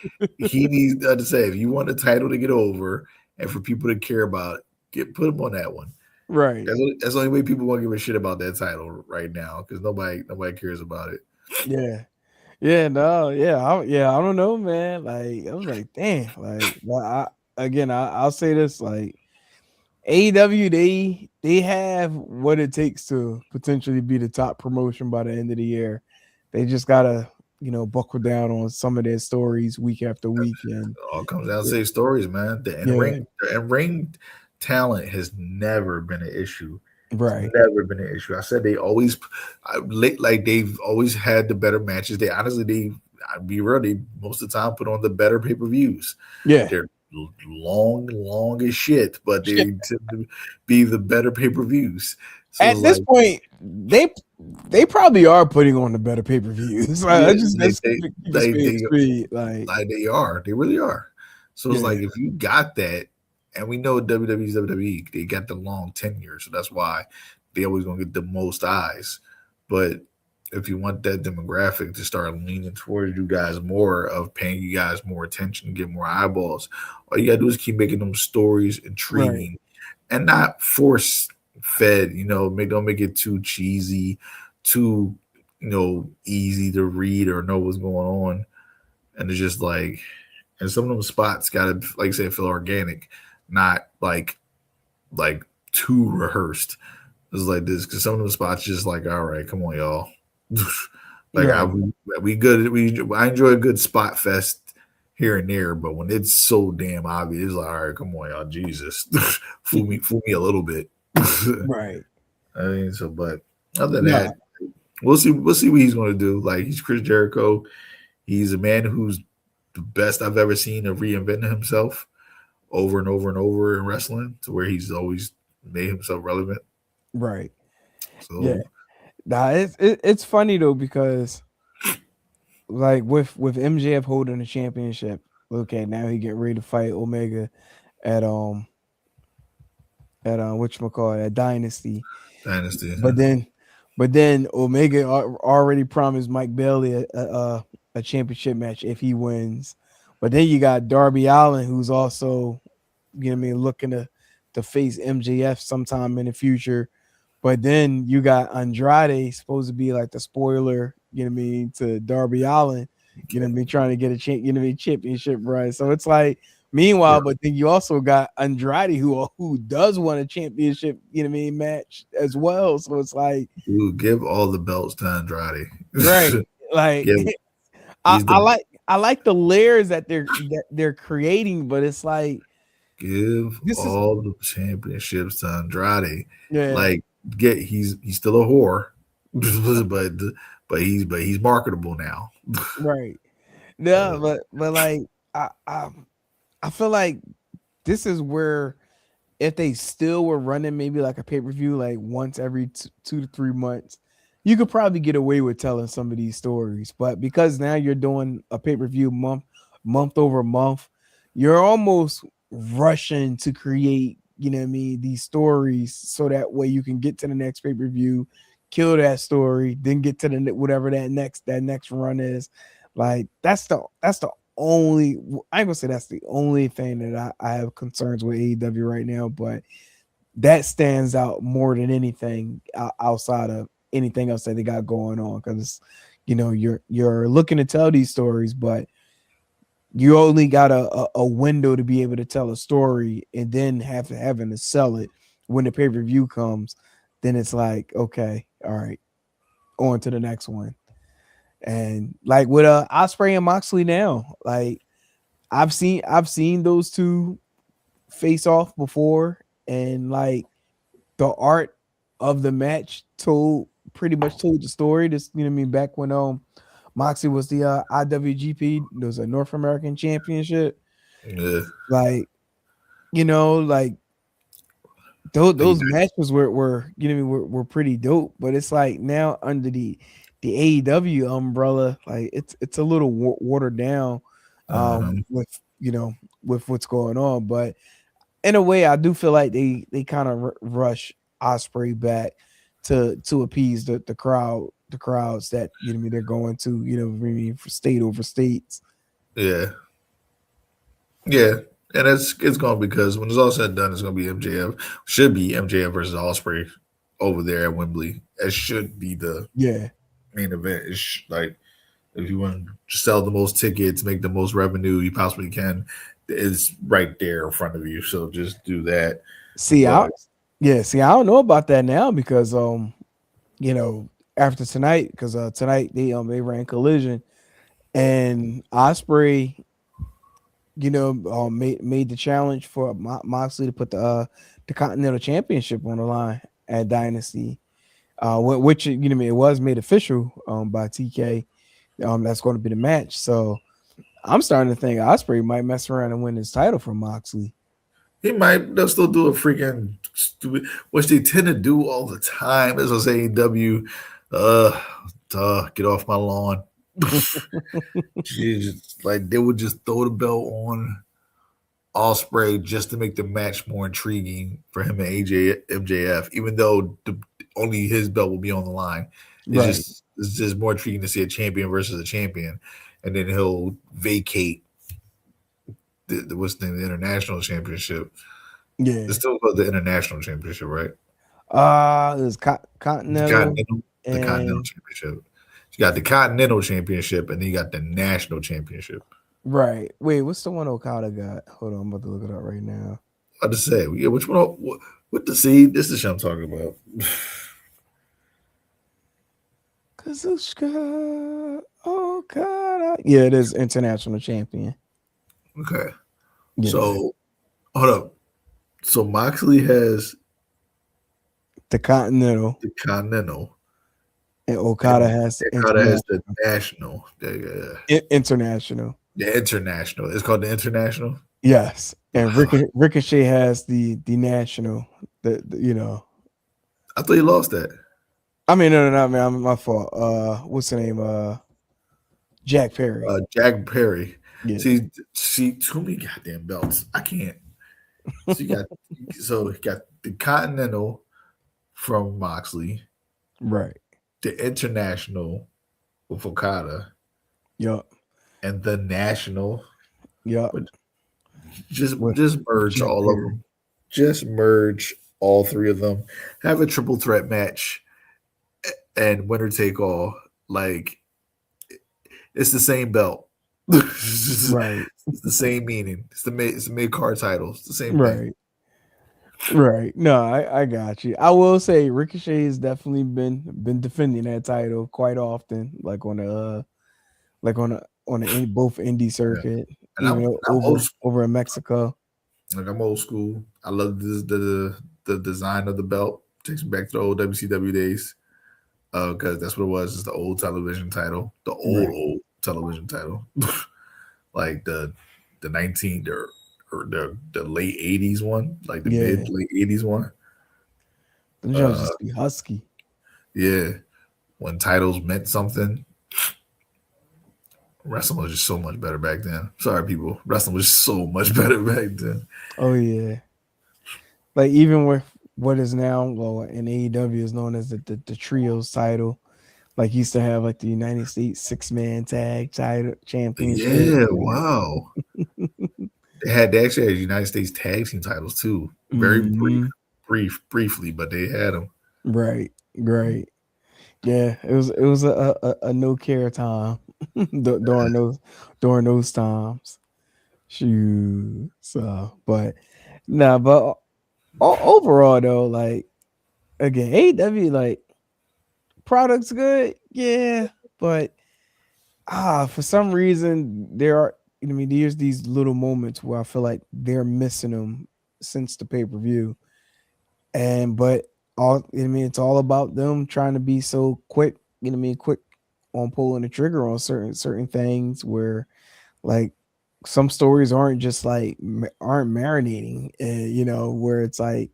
he needs to say if you want a title to get over and for people to care about, put him on that one. Right. That's the only way people won't give a shit about that title right now because nobody cares about it. Yeah. I don't know, man. Like I was like, damn. Like I'll say this: like AEW, they have what it takes to potentially be the top promotion by the end of the year. They just gotta, buckle down on some of their stories week after week. And it all comes down to say stories, man. The in-ring talent has never been an issue. Right, it's never been an issue. I said they've always had the better matches. I'd be real, they most of the time put on the better pay-per-views. Yeah, they're long as shit, but they tend to be the better pay-per-views. So at this point, they probably are putting on the better pay-per-views. They are. They really are. So it's like if you got that. And we know WWE's WWE, they got the long tenure, so that's why they always gonna get the most eyes. But if you want that demographic to start leaning towards you guys more, of paying you guys more attention, get more eyeballs, all you gotta do is keep making them stories intriguing and not force fed. Don't make it too cheesy, too easy to read or know what's going on. And it's just like, and some of them spots gotta, like I said, feel organic. Not like too rehearsed. It's like this because some of the spots just like, all right, come on, y'all. We good. I enjoy a good spot fest here and there, but when it's so damn obvious, it's like, all right, come on, y'all, Jesus, fool me a little bit. Right. I mean, but other than that, we'll see what he's going to do. Like, he's Chris Jericho. He's a man who's the best I've ever seen of reinventing himself. over and over and over in wrestling to where he's always made himself relevant. Right. So Yeah. Nah, it's funny though because like with MJF holding the championship, okay, now he get ready to fight Omega at whatchamacallit, at Dynasty. Dynasty. But then Omega already promised Mike Bailey a championship match if he wins. But then you got Darby Allin, who's also, you know what I mean, looking to face MJF sometime in the future. But then you got Andrade supposed to be like the spoiler, you know what I mean, to Darby Allin, you know what I mean, trying to get a championship, right? So it's like, meanwhile, but then you also got Andrade who does want a championship, you know what I mean, match as well. So it's like, dude, give all the belts to Andrade. right? Like, I like the layers that they're creating, but it's like, give all the championships to Andrade. Yeah. Like, he's still a whore, but he's marketable now. Right. Yeah, but like I feel like this is where if they still were running maybe like a pay-per-view like once every 2 to 3 months, you could probably get away with telling some of these stories. But because now you're doing a pay-per-view month over month, you're almost rushing to create, you know what I mean, these stories so that way you can get to the next pay-per-view, kill that story, then get to the whatever that next run is. Like that's the only, I ain't gonna say that's the only thing that I have concerns with AEW right now, but that stands out more than anything outside of anything else that they got going on, because you know you're looking to tell these stories, but you only got a window to be able to tell a story, and then having to sell it when the pay-per-view comes. Then it's like, okay, all right, on to the next one. And like with Ospreay and Moxley now, like I've seen those two face off before, and like the art of the match pretty much told the story. This, you know what I mean, back when Moxley was the IWGP, there was a North American Championship. Yeah. Like, you know, like those matches were you know what I mean, were pretty dope. But it's like now under the AEW umbrella, like it's a little watered down with, you know, with what's going on. But in a way, I do feel like they kind of rush Ospreay back to appease the crowds that, you know, they're going to, you know, maybe for state over states. Yeah. And it's going, because when it's all said and done, it's going to be MJF. Should be MJF versus Ospreay over there at Wembley. It should be the main event. It's like, if you want to sell the most tickets, make the most revenue you possibly can, it's right there in front of you. So just do that. I don't know about that now, because you know, after tonight, because tonight they ran Collision, and Ospreay, you know, made the challenge for Moxley to put the Continental Championship on the line at Dynasty, which, you know, it was made official by TK. That's going to be the match. So I'm starting to think Ospreay might mess around and win his title from Moxley. He might. They'll still do a freaking stupid, which they tend to do all the time. As I say, AEW, get off my lawn. Like they would just throw the belt on Ospreay just to make the match more intriguing for him and MJF, even though only his belt will be on the line. It's just more intriguing to see a champion versus a champion, and then he'll vacate the international championship. Yeah, it's still called the international championship, right? It's Continental, the Continental Championship. You got the Continental Championship, and then you got the National Championship. Right. Wait, what's the one Okada got? Hold on, I'm about to look it up right now. I just say, yeah, which one? What the seed? This is the shit I'm talking about. Kazuchika Okada. Yeah, it is international champion. Okay. Yeah. So, hold up. So Moxley has the Continental. And Okada has the National. International. The International. It's called the International? Yes. And Ricochet has the national. The. I thought he lost that. I mean, no, man, my fault. What's the name? Jack Perry. Jack Perry. Yeah. See, too many goddamn belts. I can't. So he got the Continental from Moxley, Right. the International with Okada, Yup. and the National. Yup. Just merge Jack all Perry. of them. Just merge all three of them. Have a triple threat match, and winner take all. Like it's the same belt. Right. It's the same meaning. It's the mid card title. It's the same Right. thing. Right. No, I got you. I will say Ricochet has definitely been defending that title quite often, like on the both indie circuit, And even over in Mexico. Like I'm old school. I love the design of the belt. Takes me back to the old WCW days. Because that's what it was. It's the old television title. The old television title. Like the 19 or the late 80s one, like the mid late 80s one. The judges just be husky. Yeah. When titles meant something. Wrestling was just so much better back then. Sorry, people. Wrestling was so much better back then. Oh yeah. Like even with what is now, well, in AEW is known as the trios title. Like used to have like the United States 6-man tag title championship. Yeah, wow. They actually had United States tag team titles too. Very briefly, but they had them. Right. Yeah, it was a no care time during those times. Shoot. So, but overall though, like again, AEW like product's good, yeah, but for some reason there's these little moments where I feel like they're missing them since the pay-per-view. But it's all about them trying to be so quick, quick on pulling the trigger on certain things where like some stories aren't just like aren't marinating, where it's like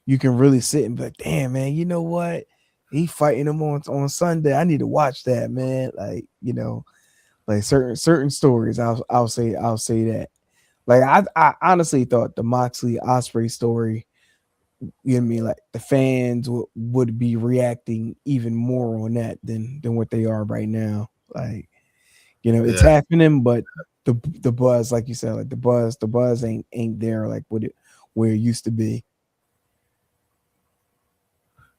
you can really sit and be like, damn man, you know what? He fighting him on Sunday. I need to watch that, man. Like, like certain stories. I'll say that. Like I honestly thought the Moxley Osprey story, like the fans would be reacting even more on that than what they are right now. Like, it's happening, but the buzz, like you said, like the buzz ain't there like where it used to be.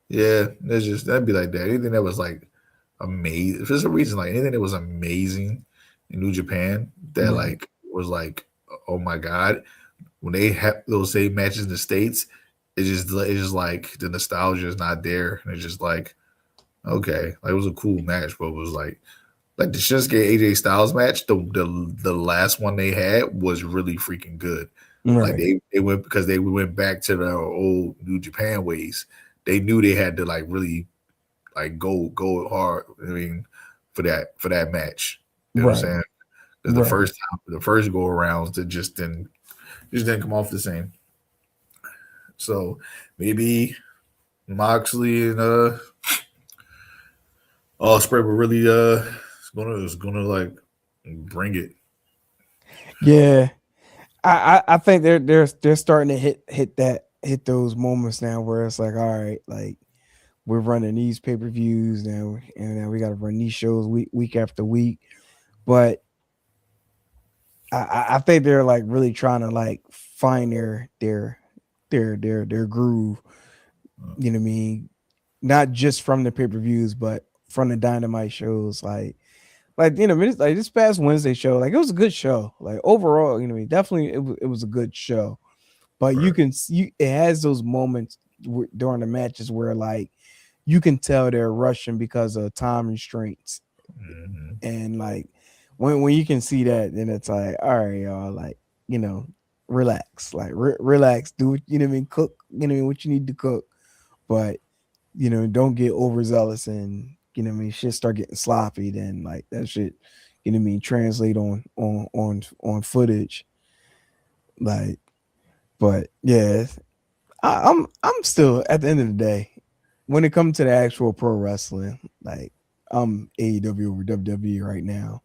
Yeah, that'd be like that. Anything that was like amazing, if there's a reason, like anything that was amazing in New Japan that like was like, oh my god, when they have those same matches in the States, it's just like the nostalgia is not there, and it's just like, okay, like it was a cool match, but it was like the Shinsuke AJ Styles match, the last one they had was really freaking good. Like they went back to the old New Japan ways. They knew they had to like really like go hard. I mean, for that match, you know what I'm saying? Because the first go arounds, it just didn't come off the same. So maybe Moxley and Ospreay were really is gonna like bring it. Yeah, I think they're starting to hit those moments now where it's like, all right, like we're running these pay-per-views now, and now we got to run these shows week after week. But I think they're like really trying to like find their groove. You know what I mean? Not just from the pay-per-views, but from the Dynamite shows. Like like this past Wednesday show, like it was a good show. Like overall, definitely it was a good show. But it has those moments during the matches where like you can tell they're rushing because of time restraints. And like when you can see that, then it's like, all right, y'all, like, relax, like relax, do what cook, what you need to cook, but don't get overzealous and shit start getting sloppy, then like that shit, translate on footage. Like But yeah, I'm still at the end of the day, when it comes to the actual pro wrestling, like I'm AEW over WWE right now.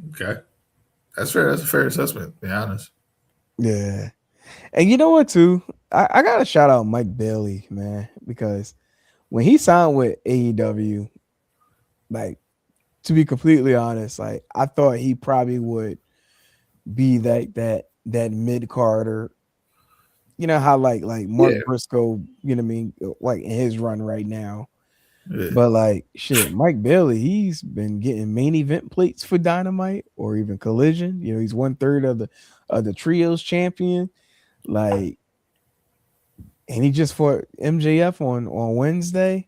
Okay, that's fair. That's a fair assessment. To be honest. Yeah, and you know what too? I gotta shout out Mike Bailey, man, because when he signed with AEW, like to be completely honest, like I thought he probably would be that mid Carter. You know how like Mark Yeah. Briscoe, you know what I mean, like in his run right now. Yeah. But like shit, Mike Bailey, he's been getting main event plates for Dynamite or even Collision. You know, he's 1/3 of the trios champion. Like, and he just fought MJF on Wednesday.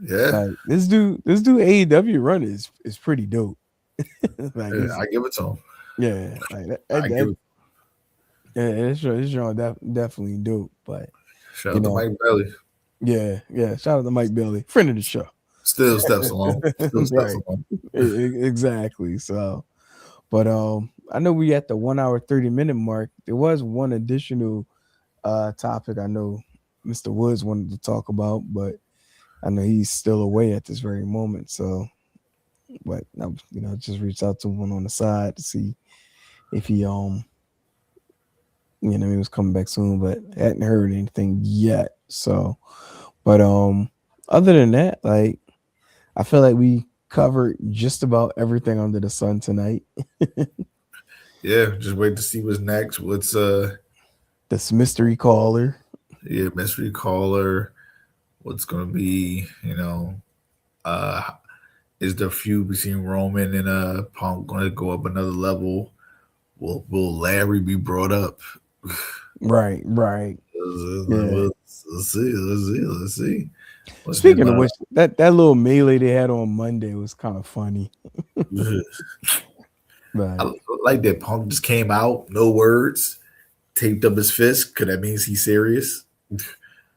Yeah. Like this dude AEW run is pretty dope. Like Yeah, I give it to him. yeah, like I give it. yeah, it's definitely dope. But Shout you out to know, Mike Bailey. yeah. Shout out to Mike Bailey, friend of the show. Still steps along. Still steps Right. along. Exactly. So, but I know we at the 1 hour 30-minute mark. There was one additional topic I know Mr. Woods wanted to talk about, but I know he's still away at this very moment. So, but I just reached out to him on the side to see if he he was coming back soon, but hadn't heard anything yet. So, but other than that, like I feel like we covered just about everything under the sun tonight. Yeah, just wait to see what's next. What's This mystery caller. yeah, mystery caller. What's gonna be, is the feud between Roman and Punk gonna go up another level? Will Larry be brought up? Right. Yeah. Let's see. Speaking of which, that little melee they had on Monday was kind of funny. Right. I like that Punk just came out, no words, taped up his fist, because that means he's serious.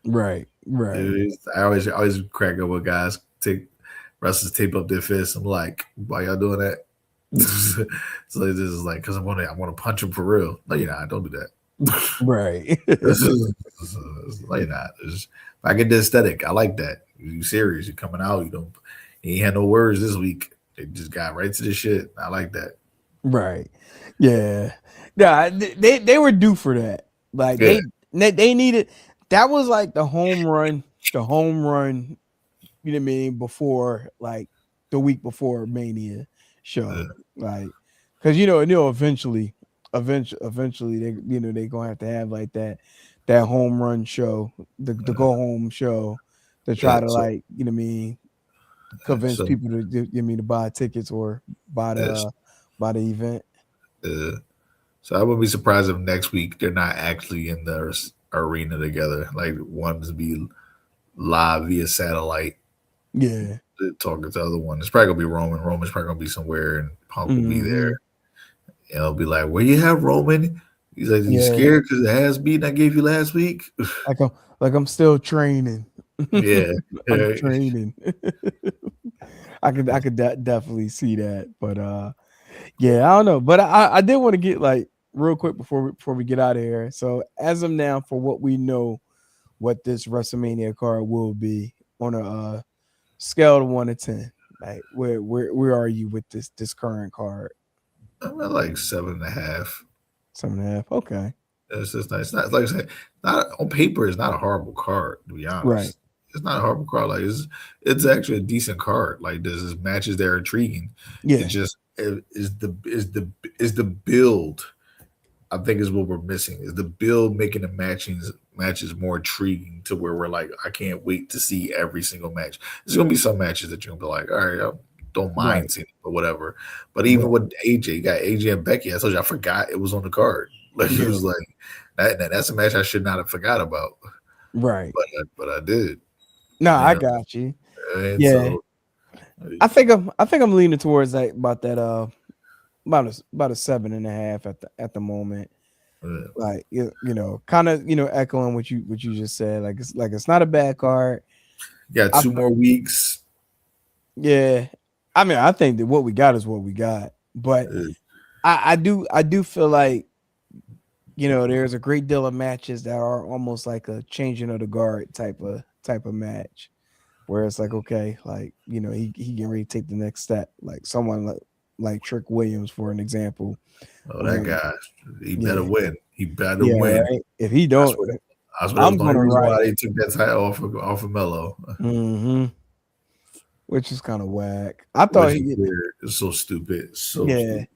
Right. I always crack up with guys wrestlers tape up their fists. I'm like, why y'all doing that? So this is like, because I want to punch him for real. No, you're not. Don't do that. Right. No, you're not. I get the aesthetic. I like that. You serious? You're coming out. You ain't had no words this week. They just got right to the shit. I like that. Right. Yeah. They were due for that. Like they needed that was like the home run, you know what I mean, before like the week before Mania show. Like because eventually they're gonna have to have like that home run show, the go home show to try to like, you know what I mean, convince people to buy tickets or buy the event. So I wouldn't be surprised if next week they're not actually in the arena together. Like one's be live via satellite. Yeah. Talking to the other one. It's probably gonna be Roman. Roman's probably gonna be somewhere and Punk will be there. And it'll be like, where you have Roman? He's like, you scared because the ass beating I gave you last week? Like I'm still training. Yeah. I'm training. I could definitely see that. But yeah, I don't know. But I did want to get like real quick before we get out of here. So as of now, for what we know, what this WrestleMania card will be on a scale of 1 to 10, like where are you with this current card? I'm at like 7.5. 7.5. Okay. It's just nice. Not like I said, not on paper. It's not a horrible card, to be honest. Right. It's not a horrible card. Like it's actually a decent card. Like there's matches that are intriguing. Yeah. It just is the build. I think is what we're missing. Is the build making the matches more intriguing to where we're like, I can't wait to see every single match. There's gonna be some matches that you're gonna be like, all right, I don't mind seeing it or whatever. But even with AJ, you got AJ and Becky. I told you I forgot it was on the card. Like it was like that's a match I should not have forgot about. Right. But I did. No, I got you. And yeah. So, I think I'm leaning towards like about that about a 7.5 at the moment. Like kind of echoing what you just said. Like it's not a bad card. Got 2 more weeks. Yeah, I mean I think that what we got is what we got, but I do feel like there's a great deal of matches that are almost like a changing of the guard type of match, where it's like, okay, like, he getting ready to take the next step, like someone like Trick Williams, for an example. Oh, that guy, he better win. He better yeah, win. right? If he don't, I swear that's the only reason why they took that title off of Melo. Mm-hmm. Which is kind of whack. I thought it's so stupid. Stupid.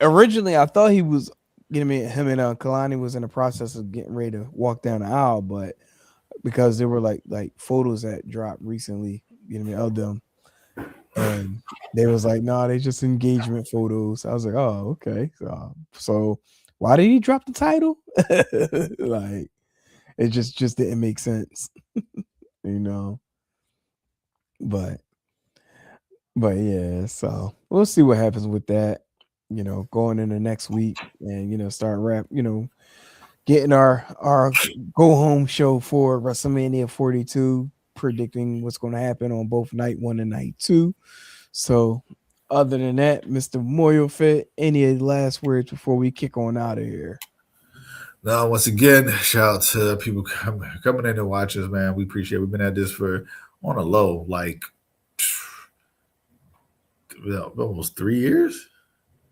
Originally, I thought he was him and Kalani was in the process of getting ready to walk down the aisle, but because there were like photos that dropped recently, of them, and they was like, no, they just engagement photos. I was like, oh, okay. So why did he drop the title? Like, it just didn't make sense, But yeah, so we'll see what happens with that, going into next week, and start getting our go home show for WrestleMania 42, predicting what's going to happen on both night 1 and night 2. So other than that, Mr. Moyo Fit, any last words before we kick on out of here? Now, once again, shout out to people coming in to watch us, man. We appreciate it. We've been at this for on a low, like almost 3 years.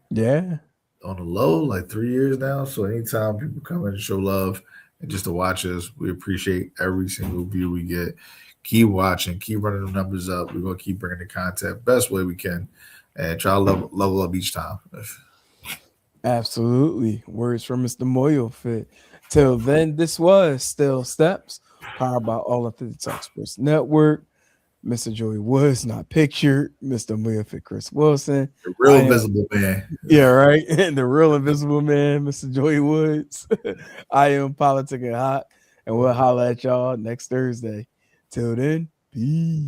Yeah. On a low, like 3 years now. So anytime people come in and show love and just to watch us, we appreciate every single view we get. Keep watching, keep running the numbers up. We're going to keep bringing the content best way we can and try to level up each time. Absolutely. Words from Mr. Moyo Fit. Till then, this was Still Steps, powered by All of the Talk Sports Network. Mr. Joey Woods, not pictured. Mr. Moyo Fit, Chris Wilson. The real invisible man. Yeah, right. And the real invisible man, Mr. Joey Woods. I am Politic and Hot, and we'll holler at y'all next Thursday. Till then, peace.